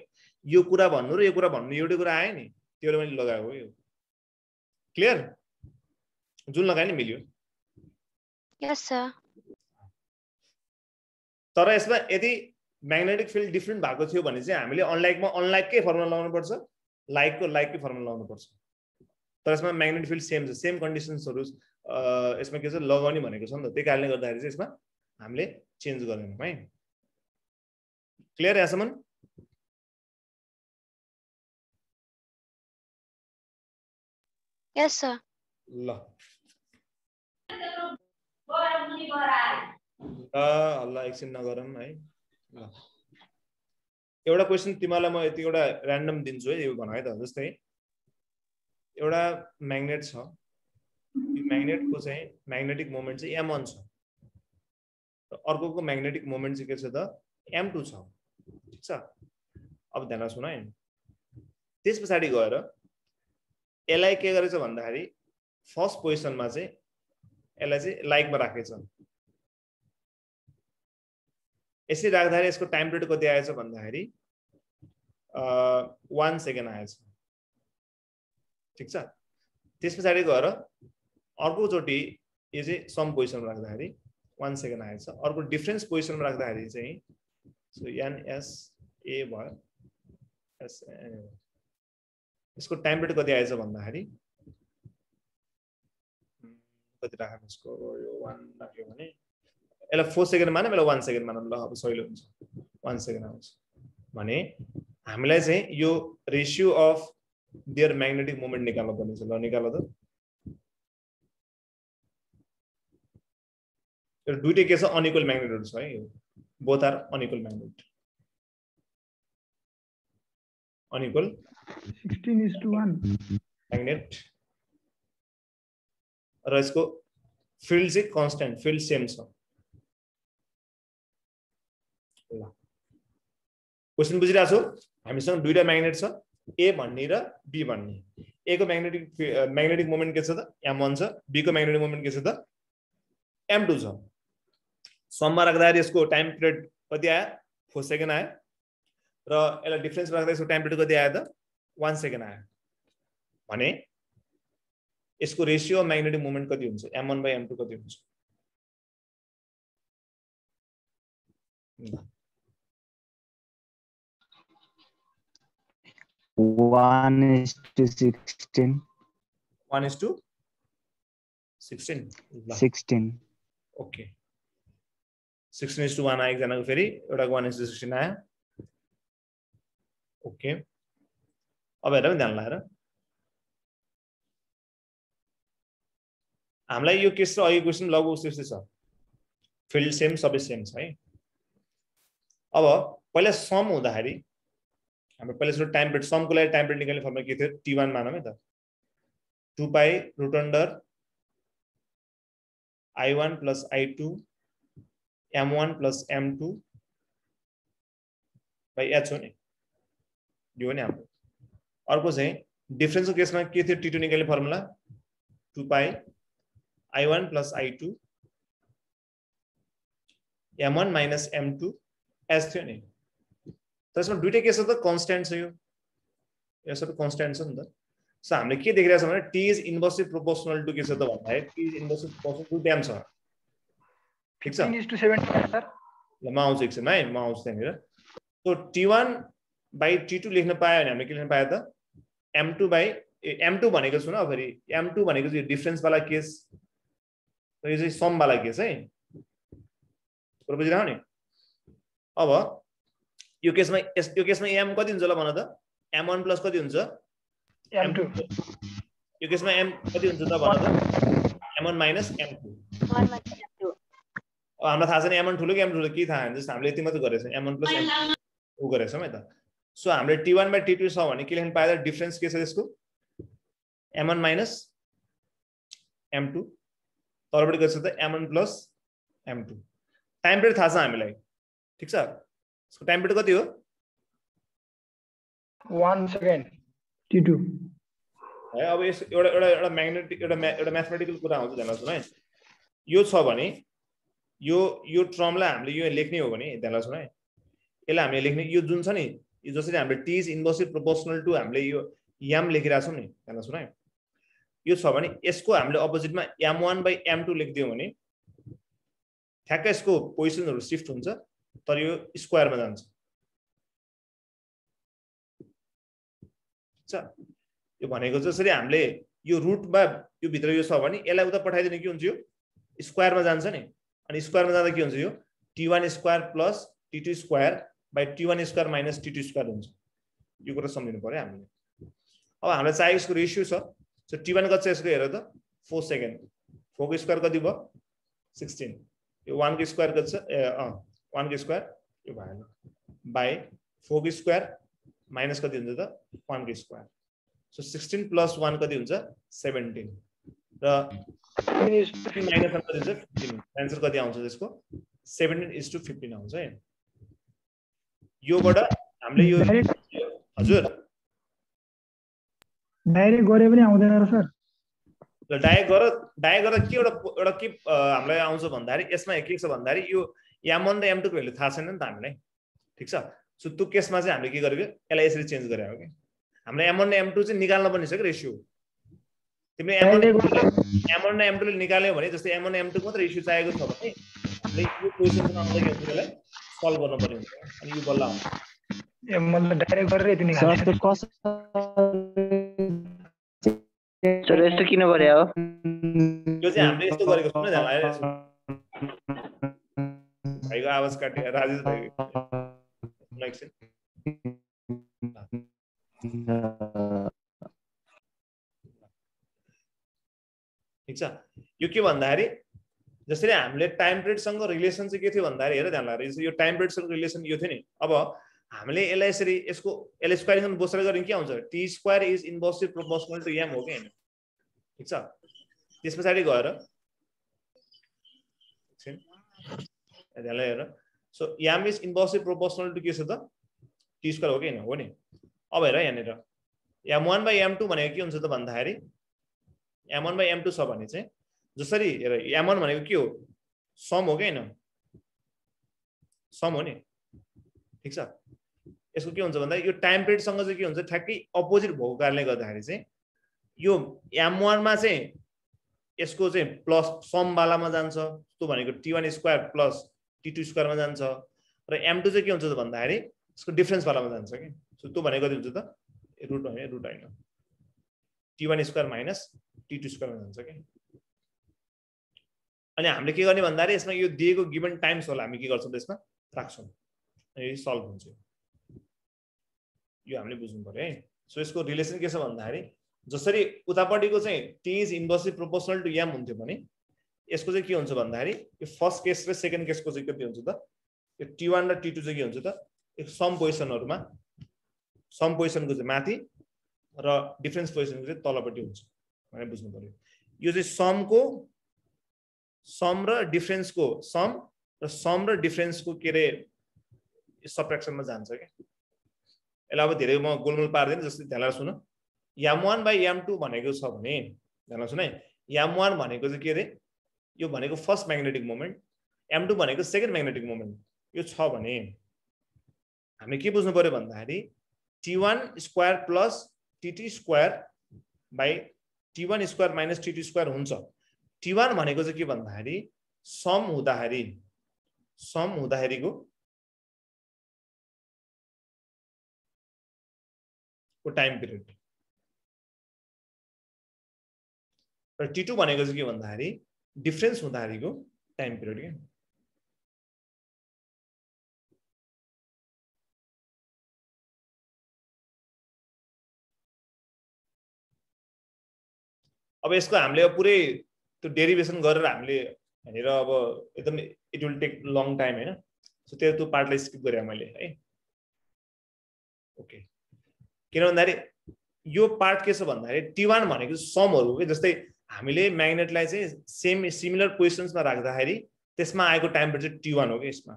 यो कुरा भन्नु र यो कुरा भन्नु एउटै कुरा आयो नि त्यसले मैले लगाएको हो यो क्लियर जुन लगाए नि मिल्यो यस सर तर यसमा यदि म्याग्नेटिक फिल्ड डिफरेन्ट भएको थियो भने चाहिँ हामीले अनलाइकमा अनलाइककै फर्मुला लगाउनु पर्छ लाइकको लाइककै फर्मुला लगाउनु पर्छ तर यसमा म्याग्नेटिक फिल्ड सेम छ सेम कन्डिसन्सहरु यसमा के छ लगाउने भनेको छ नि त त्यही कारणले गर्दाखेरि चाहिँ यसमा हामीले चेन्ज गर्दैनौं है क्लियर यहाँसम्म यस सर ल हल्ला एकछिन नगरौँ है ल एउटा क्वेशन तिमीलाई म यति एउटा र्यान्डम दिन्छु है यो भन है त जस्तै एउटा म्याग्नेट छ यो म्याग्नेटको चाहिँ म्याग्नेटिक मोमेन्ट चाहिँ m1 छ र अर्कोको म्याग्नेटिक मोमेन्ट चाहिँ के छ त m2 छ ठीक छ अब ध्यान सुन है त्यसपछि गएर यसलाई के गरेछ भन्दाखेरि फर्स्ट पोजिसनमा चाहिँ यसलाई चाहिँ लाइकमा राखेछ यसरी राख्दाखेरि यसको टाइम पिरियड कति आएछ भन्दाखेरि 1 सेकेन्ड आएछ ठीक छ त्यसपछि गएर अर्को चोटी यो चाहिँ सम पोजिसनमा राख्दाखेरि 1 सेकेन्ड आएछ अर्को डिफरेन्स पोजिसनमा राख्दाखेरि चाहिँ सो NS A भयो यसको टाइम पिरियड कति आएछ भन्दाखेरि कति राख्नु यसको यो 1 राख्यो भने यसलाई 4 सेकेन्ड मानौँ यसलाई 1 सेकेन्ड मानौँ ल अब सजिलो हुन्छ 1 सेकेन्ड आउँछ भने हामीलाई चाहिँ यो ratio of there magnetic moment निकाल्नु पर्ने छ ल निकाल त यो दुईटै के छ अनइक्वल म्याग्नेटहरु छ है both are unequal magnet unequal 16:1 magnet र यसको फिल्ड चाहिँ कन्स्ट्यान्ट फिल्ड सेम छ ल क्वेशन बुझिरहेको छौ हामीसँग दुईटा म्याग्नेट छ ए भन्ने र बी भन्ने ए को म्याग्नेटिक मोमेन्ट के छ त m1 छ बी को म्याग्नेटिक मोमेन्ट के छ त m2 छ सममा राख्दाखेरि यसको टाइम पिरियड कति आयो 4 सेकेन्ड आयो र यसलाई डिफरेन्स राख्दा यसको टाइम पिरियड कति आयो त 1 सेकेन्ड आयो भने यसको रेशियो म्याग्नेटिक मोमेन्ट कति हुन्छ m1/m2 कति हुन्छ 1:16 1:16 16 ओके 16:1 आयो एकजनाको फेरि एउटाको 1:16 आयो ओके अब हेर ध्यान लगाएर हामीलाई यो केस र अघि क्वेशन लगभग उस्तै छ फिल्ड सेम सबै सेम छ है अब पहिला सम हुँदाखेरि हाम्रो पहिला सुरु टाइम पिरियड समको लागि टाइम पिरियड निकाल्ने फर्मुला के थियो t1 मानौँ है त 2 पाइ √under i1 + i2 m1 + m2 h हो नि यो नि हाम्रो अर्को चाहिँ डिफरेन्सको केसमा के थियो t2 निकाल्ने फर्मुला 2 पाइ i1 + i2 m1 - m2 h थियो नि त्यसमा दुईटै के छ त कन्स्ट्यान्ट छ यो सबै कन्स्ट्यान्ट छ नि त सो हामीले के देखिरहेको छ भने t is inversely proportional to के छ त भन्दाखेरि t is inversely proportional to m छ ठीक छ 16:17 सर ल म आउँछु एकछिन है म आउँछु त्यहाँनिर सो t1/t2 लेख्न पायो भने हामीले के लेख्न पायो त m2 भनेको छु न फेरि m2 भनेको चाहिँ डिफरेन्स वाला केस यो चाहिँ सम वाला केस है बुझिरह्यो नि अब यो केसमा m कति हुन्छ ल भन त m1 प्लस कति हुन्छ M2 यो केसमा m कति हुन्छ त भन त m1 माइनस m2 हामीलाई थाहा छैन m1 ठुलो कि m ठुलो के थाहा हैन जस्ट हामीले यति मात्र गरेछौं m1 प्लस m2 उ गरेछौं है त सो हामीले t1 बाइ t2 छ भने के लेख्न पाए त डिफरेन्स के छ त्यसको m1 माइनस m2 तलपट्टि गर्छ त m1 plus m2 time period थाहा छ हामीलाई ठीक छ यसको टाइम पिरियड कति हो 1 सेकेन्ड T2 है अब यस एउटा म्याग्नेटिक एउटा म्याथमेटिकल कुरा आउँछ ध्यान राख्नु है यो छ भने यो टर्मलाई हामीले यो लेख्ने हो भने ध्यान राख्नु है यसलाई हामीले लेख्ने यो जुन छ नि यो जसरी हामीले t is inversely proportional to हामीले यो m लेखिरा छौं नि ध्यान राख्नु है यो छ भने यसको हामीले अपोजिटमा m1 बाइ m2 लेख्दियौ भने ठ्याक्कै यसको पोजिसनहरु शिफ्ट हुन्छ तर यो स्क्वायरमा जान्छ छ यो भनेको जसरी हामीले यो रुटमा यो भित्र यो छ भने यसलाई उता पठाइदिने के हुन्छ यो स्क्वायरमा जान्छ नि अनि स्क्वायरमा जाँदा के हुन्छ यो t1 square plus t2 square by t1 square minus t2 square हुन्छ यो कुरा सम्झिनु पर्यो हामीले अब हामीलाई चाहिएको यसको रेशियो छ सो t1 कति छ यसको हेर त 4 सेकेन्ड 4 को स्क्वायर कति भयो 16 यो 1 को स्क्वायर कति छ 1 को स्क्वायर यो भएन बाइ 4 को स्क्वायर माइनस कति हुन्छ त 1 को स्क्वायर सो 16 प्लस 1 कति हुन्छ 17 र माइनस कति हुन्छ 15 आन्सर कति आउँछ त्यसको 17:15 आउँछ है योबाट हामीले यो हजुर डाइरेक्ट गरे पनि आउँदैन र सर ल डाइरेक्ट गरेर के एउटा के हामीलाई आउँछ भन्दाखेरि यसमा के छ भन्दाखेरि यो m1 र m2 को भ्यालु थाहा छैन नि त हामीलाई ठीक छ सो त्यो केसमा चाहिँ हामीले के गरेको यसलाई यसरी चेन्ज गरे हो के हामीले m1 र m2 चाहिँ निकाल्न पर्ने छ के रेशियो तिमीले m1 र m2 ले निकाल्यौ भने जस्तै m1 र m2 को मात्र रेशियो चाहिएको छ भने हामीले यो क्वेशनमा आउँदा के हुन्छ यसलाई सल्भ गर्न पर्ने हुन्छ अनि यो बल्ल आउँछ ए मतलब डाइरेक्ट गरेर यति निकाल्छ सर कस सर यस्तो किन गरे हो यो चाहिँ हामीले यस्तो गरेको छौं न ध्यान लगाएर भाइको आवाज काट्यो राजेश भाइ एकछिन ठीक छ यो के भन्दाखेरि जसरी हामीले टाइम पिरियड सँग रिलेसन चाहिँ के थियो भन्दाखेरि हेर ध्यान लगाएर यो टाइम पिरियड सँग रिलेसन यो थियो नि अब हामीले यसलाई यसरी यसको एल स्क्वायरसँग बोसर गर्ने के आउँछ t square is inversely proportional to m हो के हैन ठीक छ त्यसपछि गएर एकछिन ध्यान लगाएर so m is inversely proportional to के छ त t स्क्वायर हो के हैन हो नि अब हेर यहाँनिर m1 बाइ m2 भनेको के हुन्छ त भन्दाखेरि m1 बाइ m2 छ भने चाहिँ जसरी हेर m1 भनेको के हो सम हो के हैन सम हो नि ठीक छ यसको के हुन्छ भन्दा यो टाइम पिरियड सँग चाहिँ के हुन्छ ठ्याक्कै अपोजिट भएको कारणले गर्दाखेरि चाहिँ यो m1 मा चाहिँ यसको चाहिँ प्लस सम वालामा जान्छ त्यो भनेको t1 स्क्वायर प्लस t2 स्क्वायरमा जान्छ र m2 चाहिँ के हुन्छ त भन्दाखेरि यसको डिफरेन्स वालामा जान्छ के सो त्यो भनेको कति हुन्छ त रुट हैन t1 स्क्वायर माइनस t2 स्क्वायरमा जान्छ के अनि हामीले के गर्ने भन्दाखेरि यसमा यो दिएको गिवन टाइम्स होला हामी के गर्छौं त्यसमा राख्छौं यो सल्भ हुन्छ यो हामीले बुझ्नु पर्यो है सो यसको रिलेसन के छ भन्दाखेरि जसरी उतापटिको चाहिँ t is inversely proportional to m हुन्थ्यो भने यसको चाहिँ के हुन्छ भन्दाखेरि यो फर्स्ट केस र सेकेन्ड केसको चाहिँ कति हुन्छ त यो t1 र t2 चाहिँ के हुन्छ त एक सम पोजिसनहरुमा सम पोजिसनको चाहिँ माथि र डिफरेन्स पोजिसनको चाहिँ तलपट्टि हुन्छ भनेर बुझ्नु पर्यो यो चाहिँ सम र डिफरेन्सको सम र डिफरेन्सको के रे सबट्र्याक्सनमा जान्छ के यसलाई अब धेरै म गोलमोल पार्दैन जस्तै ध्यान सुन m1 बाइ m2 भनेको छ भने ध्यान सुन है m1 भनेको चाहिँ के रे यो भनेको फर्स्ट म्याग्नेटिक मोमेन्ट m2 भनेको सेकेन्ड म्याग्नेटिक मोमेन्ट यो छ भने हामीले के बुझ्नु पर्यो भन्दाखेरि t1 square plus t2 square by t1 square minus t2 square हुन्छ t1 भनेको चाहिँ के भन्दाखेरि सम हुँदाखेरिको टाइम पिरियड र t2 भनेको चाहिँ के भन्दाखेरि डिफरेन्स हुँदाखेरिको टाइम पिरियड के अब यसको हामीले पुरै त्यो डेरिभेसन गरेर हामीले यहाँनिर अब एकदम it will take long time हैन सो त्यो पार्टलाई स्किप गरे मैले है ओके किन भन्दाखेरि यो पार्ट के छ भन्दाखेरि T1 भनेको समहरु के जस्तै हामीले म्याग्नेटलाई चाहिँ सिमिलर पोजिसन्समा राख्दाखेरि त्यसमा आएको टेम्परेचर चाहिँ T1 हो के यसमा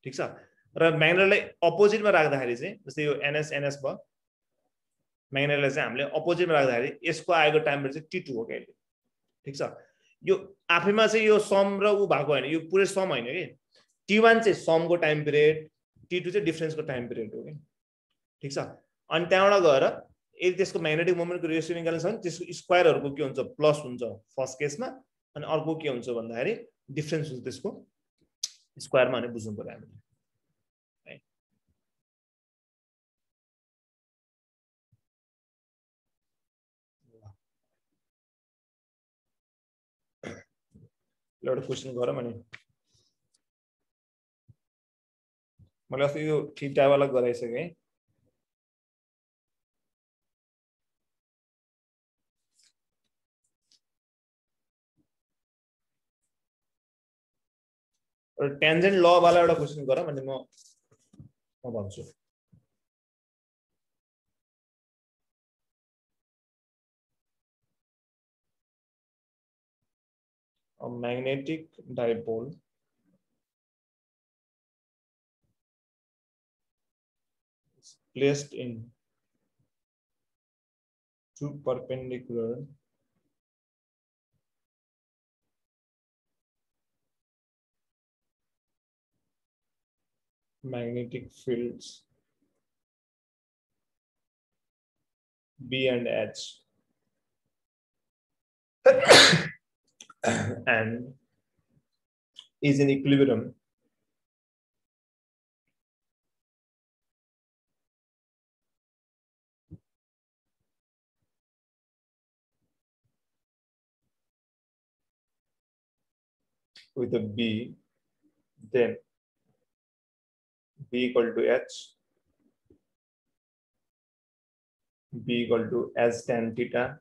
ठीक छ र म्याग्नेटलाई अपोजिटमा राख्दाखेरि चाहिँ जस्तै यो NS भयो म्याग्नेटलाई चाहिँ हामीले अपोजिटमा राख्दाखेरि यसको आएको टेम्परेचर T2 हो के ठीक छ यो आफैमा चाहिँ यो सम र उ भएको हैन यो पुरै सम हैन के T1 चाहिँ समको टाइम पिरियड T2 चाहिँ डिफरेन्सको टाइम पिरियड हो के ठीक छ अनि त्यहाँबाट गएर यदि त्यसको म्याग्नेटिक मोमेन्टको रेशियो निकाल्नु छ भने त्यसको स्क्वायरहरुको के हुन्छ प्लस हुन्छ फर्स्ट केसमा अनि अर्को के हुन्छ भन्दाखेरि डिफरेन्स हुन्छ त्यसको स्क्वायरमा भने बुझ्नु पर्यो हामीले एउटा क्वेशन गरौँ अनि मैले अस्ति यो थीटा वाला गराइसके और टेन्जेन्ट ल वाला एउटा क्वेशन गरौँ अनि म भन्छु a magnetic dipole is placed in two perpendicular magnetic fields B and H and is in equilibrium with a B, then B equal to H, B equal to S tan theta,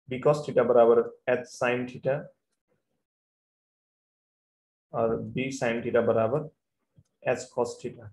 B cos theta बराबर H sin theta और B sin theta बराबर H cos theta.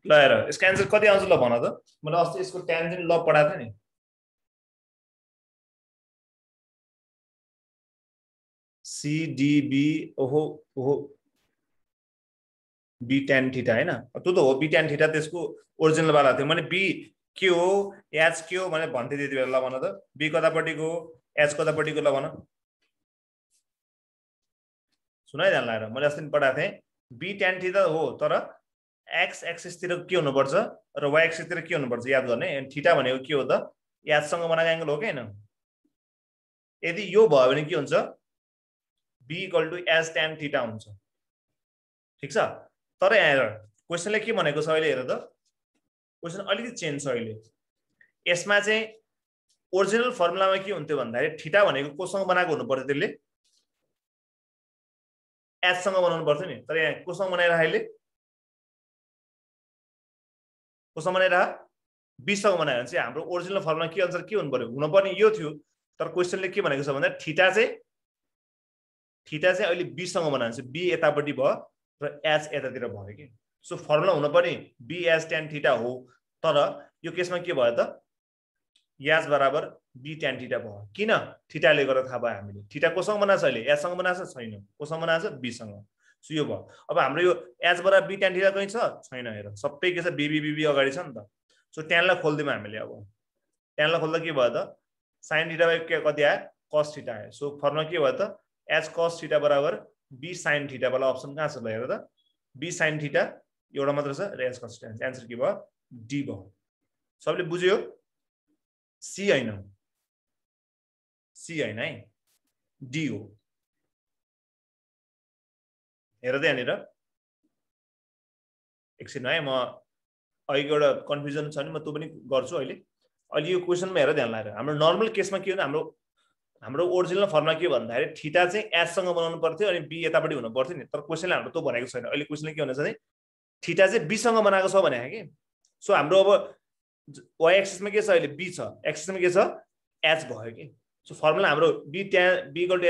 ल हेर यसको answer कति आउँछ ल भन त मैले अस्ति यसको टेन्जेन्ट ल पढाएको थिएँ नि CDB ओहो B tan थीटा हैन त्यो त हो B tan थीटा त्यसको ओरिजिनल वाला थियो मैले B के हो H के हो भने भन्थे त्यति बेला ल भन त B कतापट्टिको एच कतापट्टिको ल भन सुनाइजान लाएर मैले अस्ति पढाएको थिएँ बी tan थीटा हो तर एक्स एक्सिस तिर के हुनुपर्छ र वाई एक्सिस तिर के हुनुपर्छ याद गर्ने अनि थीटा भनेको के हो त एच सँग बनाएको एंगल हो कि हैन यदि यो भयो भने के हुन्छ b = एच tan थीटा हुन्छ ठीक छ तर यहाँ हेर क्वेशनले के भनेको छ अहिले हेर त क्वेशन अलिकति चेन्ज छ अहिले यसमा चाहिँ ओरिजिनल फर्मुलामा के हुन्थ्यो भन्दाखेरि थीटा भनेको कोसँग बनाएको हुनु पर्छ त्यसले एच सँग बनाउनु पर्छ नि तर यहाँ कोसँग बनाइरा अहिले कोसँग बनाइरा बी सँग बनायो भने चाहिँ हाम्रो ओरिजिनल फर्मुला के अनुसार के हुनु पर्यो हुनुपर्ने यो थियो तर क्वेशनले के भनेको छ भन्दा थीटा चाहिँ अहिले बी सँग बनायो भने बी यतापट्टि भयो र एच यतातिर भयो के सो फर्मुला हुनुपर्ने बी एच tan थीटा हो तर यो केसमा के भयो त एच बराबर बी tan थीटा भयो किन थीटाले गर्दा थाहा भयो हामीले थीटा कोसँग बनाएको छ अहिले एच सँग बनाएको छ छैन कोसँग बनाएको छ बी सँग सो यो भयो अब हाम्रो यो एच बराबर बी tan थीटा कहीं छ छैन हेर सबै के छ बी अगाडि छ नि त सो tan लाई खोल्दियौ हामीले अब tan लाई खोल्दा के भयो त sin थीटा कति आयो cos थीटा आयो सो फर्मुला के भयो त एच cos थीटा बराबर बी sin थीटा वाला अप्सन कहाँ छ हेर त बी sin थीटा एउटा मात्र छ र एच cos थीटा आन्सर के भयो डी भयो सबले बुझ्यो सी हैन है डी हो हेर त यहाँनिर एकछिन है म अहिले एउटा कन्फ्युजन छ नि म त्यो पनि गर्छु अहिले अहिले यो क्वेशनमा हेर ध्यान लाएर हाम्रो नर्मल केसमा के हो हाम्रो ओरिजिनल फर्मुला के भन्दाखेरि थीटा चाहिँ एच सँग बनाउनु पर्थ्यो अनि बी यतापट्टि हुनु पर्थ्यो नि तर क्वेशनले हाम्रो त्यो भनेको छैन अहिले क्वेशनले के भनेछ भने थीटा चाहिँ बी सँग बनाएको छ भने के सो हाम्रो अब वाई एक्सिसमा के छ अहिले बी छ एक्सिसमा के छ एच भयो कि सो फर्मुला हाम्रो बी =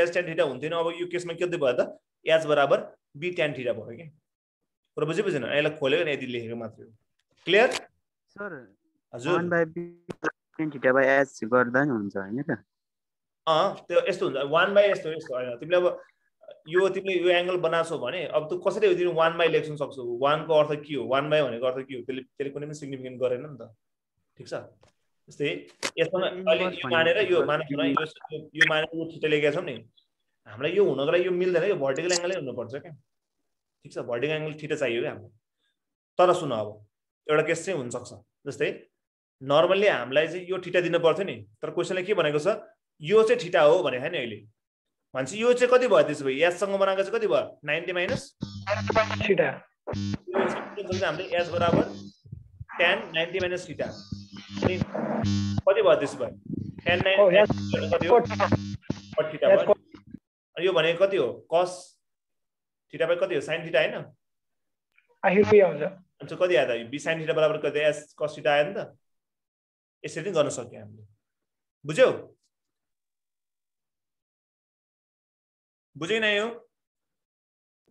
एच tan थीटा हुन्थ्यो अब यो केसमा के भयो त एच बराबर बी tan थीटा भयो कि कुरा बुझेन यसलाई खोलेको नि यदि लेखेको मात्रै हो क्लियर सर हजुर 1/b tan theta by h गर्दा नि हुन्छ हैन त त्यो यस्तो हुन्छ 1/, यस्तो हैन तिमीले अब यो तिमीले यो एंगल बनाछौ भने अब तँ कसरी हो तिमी 1/, लेख्न सक्छौ 1 को अर्थ के हो 1/, भनेको अर्थ के हो त्यसले कुनै पनि सिग्निफिकेन्ट गरेन नि त ठीक छ जस्तै यसमा अहिले यो मानेर यो मानेर यो थीटा लेखेका छौं नि हामीलाई यो हुनको लागि यो मिल्दैन यो भर्टिकल एंगलै हुनु पर्छ के ठीक छ भर्टिकल एंगल थीटा चाहियो के हामीलाई तर सुन अब एउटा केस चाहिँ हुन सक्छ जस्तै नर्मली हामीलाई चाहिँ यो थीटा दिनु पर्थ्यो नि तर क्वेशनले के भनेको छ यो चाहिँ थीटा हो भने हैन अहिले भन्छ यो चाहिँ कति भयो त्यसो भए एच सँग बनाएको चाहिँ कति भयो 90 माइनस थीटा यो चाहिँ हामीले एच बराबर tan 90 माइनस थीटा अनि कति भयो त्यसो भए tan 90 कति हो cos थीटा भयो अनि यो भनेको कति हो cos थीटा बाइ कति हो sin थीटा हैन आखिर के आउँछ अनि कति आयो त b sin थीटा बराबर कति s cos थीटा आयो नि त यसरी गर्न सक्यो हामीले बुझ्यौ बुझेन यो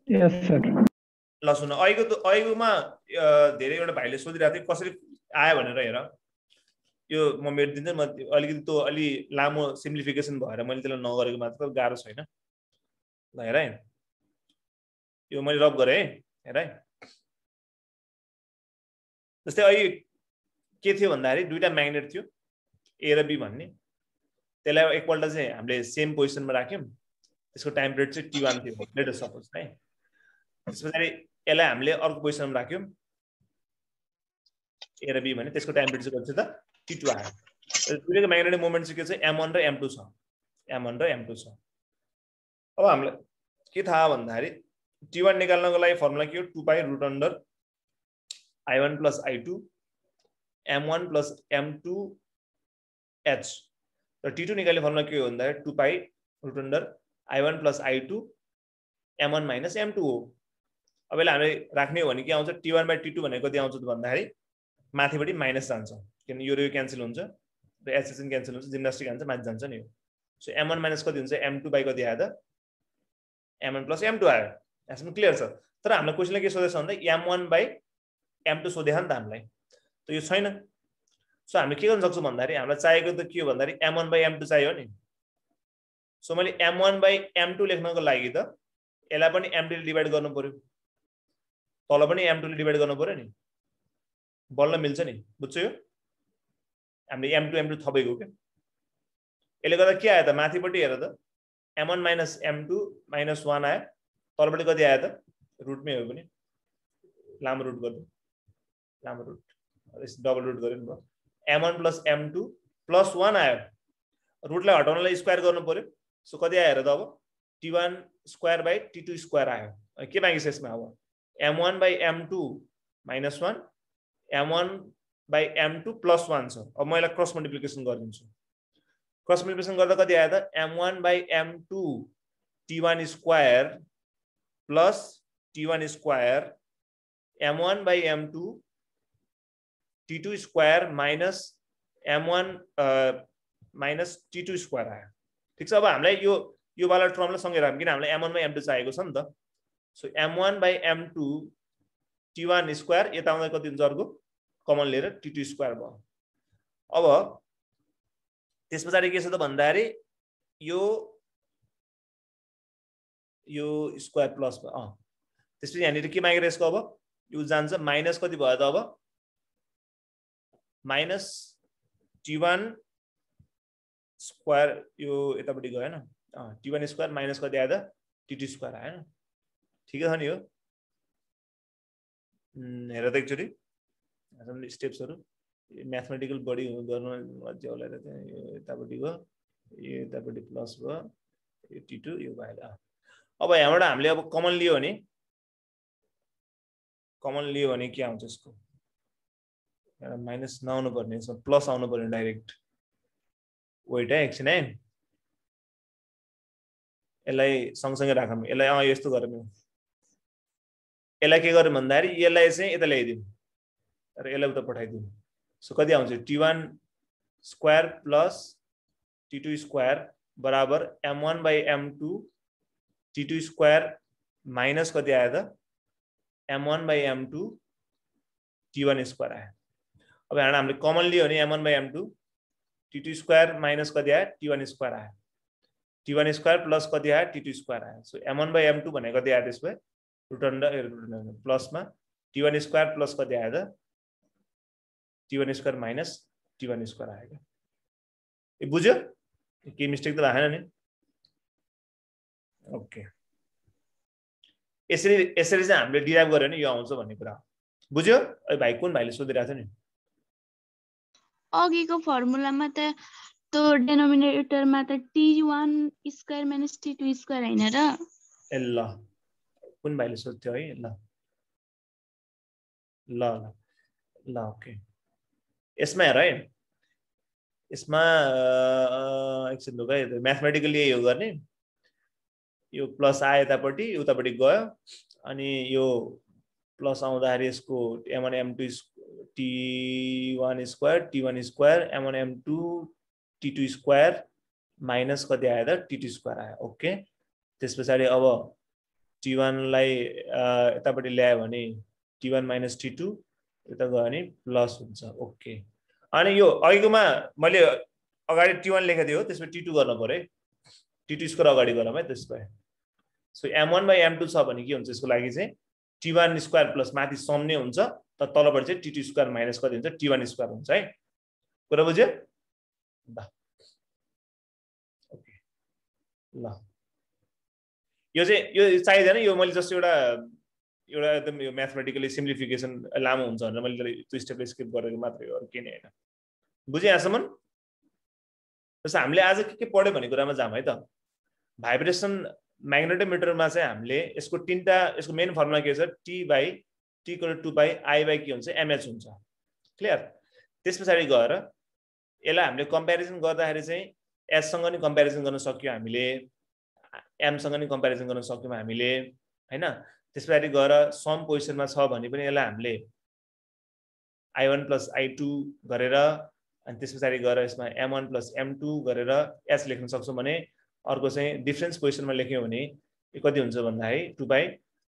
यस सर ल सुन अहिलेकोमा धेरै एउटा भाइले सोधिरहेको थियो कसरी आयो भनेर हेर यो म मेटिदिन्छु म अलिकति त्यो अलि लामो सिम्प्लिफिकेसन भएर मैले त्यसलाई नगरेको मात्र गाह्रो छैन ल हेर है यो मैले रब गरेँ है हेर है जस्तै अहिले के थियो भन्दाखेरि दुईटा म्याग्नेट थियो ए र बी भन्ने त्यसलाई एकपल्ट चाहिँ हामीले सेम पोजिसनमा राख्यौं त्यसको टाइम पिरियड चाहिँ t1 थियो लेट अस सपोज है त्यसपछि यसलाई हामीले अर्को पोजिसनमा राख्यौं ए र बी भने त्यसको टाइम पिरियड चाहिँ कति छ त t2 आयो दुईटाको म्याग्नेटिक मोमेन्ट चाहिँ के छ m1 र m2 छ m1 र m2 छ अब हामीलाई के थाहा भन्दाखेरि t1 निकाल्नको लागि फर्मुला के हो 2π√* i1 + i2 m1 + m2 h र t2 निकाल्ने फर्मुला के हो भन्दाखेरि 2π√* i1 + i2 m1 - m2 हो अब यसलाई हामीले राख्ने हो भने के आउँछ t1/t2 भनेको कति आउँछ भन्दाखेरि माथिपट्टि माइनस जान्छ किन यो र यो क्यान्सल हुन्छ र h चाहिँ क्यान्सल हुन्छ जिम्नास्टिक हान्छ माथि जान्छ नि यो सो m1 - कति हुन्छ m2 कति आयो त m1 + m2 आयो यसमा क्लियर छ तर हामीलाई क्वेशनले के सोधेछ भन्दा m1/m2 सोधेछ नि त हामीलाई त यो छैन सो हामीले के गर्न सक्छौं भन्दाखेरि हामीलाई चाहिएको त के हो भन्दाखेरि m1/m2 चाहियो नि सो मैले m1/m2 लेख्नको लागि त यसलाई पनि m2 ले डिवाइड गर्नु पर्यो तल पनि m2 ले डिवाइड गर्नु पर्यो नि बल्ल मिल्छ नि बुझ्छौ यो हामीले m2 थपेको के यसले गर्दा के आयो त माथिपट्टि हेर त m1 minus m2 minus 1 आयो तलपट्टि कति आयो त रुटमै हो पनि लामो रुट गर्नु लामो रुट डबल रुट गर्यो नि भयो m1 plus m2 plus 1 आयो रुटलाई हटाउनलाई स्क्वायर गर्नु पर्यो सो कति आयो हेर त अब t1 square by t2 square आयो के बाँकी छ यसमा अब m1 by m2 minus 1 m1 by m2 plus 1 छ अब म यसलाई क्रस मल्टिप्लिकेसन गरिदिन्छु क्रस मल्टिप्लिकेसन गर्दा कति आयो त m1 by m2 t1 square plus t1 square m1 by m2 t2 square minus m1 minus t2 square आयो ठीक छ अब हामीलाई यो वाला टर्मलाई सँगै राखौँ किन हामीलाई m1 by m2 चाहिएको छ नि त so m1 by m2 t1 square यता आउँदा कति हुन्छ अर्को कमन लिएर t2 स्क्वायर भयो अब त्यसपछि के छ त भन्दाखेरि यो स्क्वायर प्लस भयो त्यसपछि यहाँनिर के मागेर यसको अब यो जान्छ माइनस कति भयो त अब माइनस t1 स्क्वायर यो यतापट्टि गयो हैन t1 स्क्वायर माइनस कति आयो त t2 स्क्वायर आयो हैन ठिकै छ नि यो हेर त एकचोटी स्टेप्सहरु म्याथमेटिकल बडी गर्न अझै होला त यो यतापट्टि गयो यो यतापट्टि प्लस भयो यो t2 यो भयो अब यहाँबाट हामीले अब कमन लियो भने के आउँछ यसको माइनस नआउनु पर्ने यसमा प्लस आउनु पर्ने डाइरेक्ट वेट है एकछिन है यसलाई सँगसँगै राखौँ यसलाई यस्तो गरौँ यसलाई के गर्नु भन्दाखेरि यसलाई चाहिँ यता ल्याइदिउँ तर यसलाई उता पठाइदिउँ सो कति आउँछ t1 square plus t2 square बराबर m1 by m2 t2 square minus कति आयो त m1 by m2 t1 square आयो अब यहाँ हामीले कमन लियो भने m1 by m2 t2 square minus कति आयो t1 स्क्वायर आयो t1 स्क्वायर प्लस कति आयो t2 स्क्वायर आयो सो m1 by m2 भनेको कति आयो त्यसमा रुट अन्डर प्लसमा t1 स्क्वायर प्लस कति आयो त t1 square minus t1 square आयो ए बुझ्यो के मिस्टेक त भएन नि ओके यसरी चाहिँ हामीले डिराइभ गर्यो भने यो आउँछ भन्ने कुरा बुझ्यो ए भाइ कुन भाइले सोधिरहेको छ नि अघिको फर्मुलामा त त्यो डेनोमिनेटरमा त t1 square minus t2 square हैन र ए ल कुन भाइले सोध्थ्यो है ल ल ल ल ओके यसमा हेर है यसमा एकछिन लुक है म्याथमेटिकली यो गर्ने यो प्लस आयो यतापट्टि उतापट्टि गयो अनि यो प्लस आउँदाखेरि यसको m1 m2 t1 square m1 m2 t2 square minus कति आयो त t2 स्क्वायर आयो ओके त्यसपछि अब t1 लाई यतापट्टि ल्यायो भने t1 माइनस t2 यता गयो भने प्लस हुन्छ ओके अनि यो अघिकोमा मैले अगाडि t1 लेखेको थिएँ हो त्यसमा t2 गर्न पर्यो है t2 स्क्वायर अगाडि गरौँ है त्यसपछि सो m1 by m2 छ भने के हुन्छ यसको लागि चाहिँ t1 स्क्वायर प्लस माथि सम नै हुन्छ तर तलबाट चाहिँ t2 स्क्वायर माइनस कति हुन्छ t1 स्क्वायर हुन्छ है कुरा बुझ्यो ल ओके ल यो चाहिँ यो चाहिदैन यो मैले जस्ट एउटा एकदम यो म्याथमेटिकली सिम्प्लिफिकेसन लामो हुन्छ भनेर मैले त्यो स्टेपले स्किप गरेको मात्रै हो के नै हैन बुझे यहाँसम्म जस्तो हामीले आज के पढ्यो भन्ने कुरामा जाम है त भाइब्रेसन म्याग्नेटोमिटरमा चाहिँ हामीले यसको तीनटा यसको मेन फर्मुला के छ t by t = 2 by I by के हुन्छ mh हुन्छ क्लियर त्यसपछि गएर यसलाई हामीले कम्प्यारिजन गर्दाखेरि चाहिँ s सँग नि कम्प्यारिजन गर्न सक्यो हामीले m सँग नि कम्प्यारिजन गर्न सक्यौं हामीले हैन त्यसपछि गएर सम पोजिसनमा छ भने पनि यसलाई हामीले i1 + i2 गरेर अनि त्यसपछि गएर यसमा m1 + m2 गरेर s लेख्न सक्छौं भने अर्को चाहिँ डिफरेन्स पोजिसनमा लेख्यौं भने यो कति हुन्छ भन्दाखेरि 2 by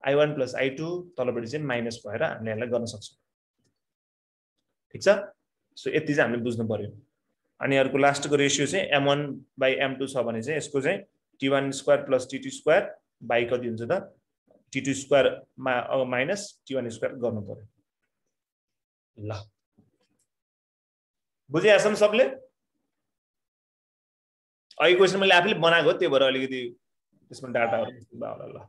i1 + i2 तलपट्टि चाहिँ माइनस भएर हामीले यसलाई गर्न सक्छौं ठीक छ सो यति चाहिँ हामीले बुझ्नु पर्यो अनि अर्को लास्टको रेशियो चाहिँ m1 by m2 छ भने चाहिँ यसको चाहिँ t1 square + t2 square by कति हुन्छ त t2 square minus t1 square गर्नु पर्यो ल बुझे आसम सबले अघि क्वेसन मैले आफैले बनाएको त्यही भएर अलिकति त्यसमा डाटाहरु ल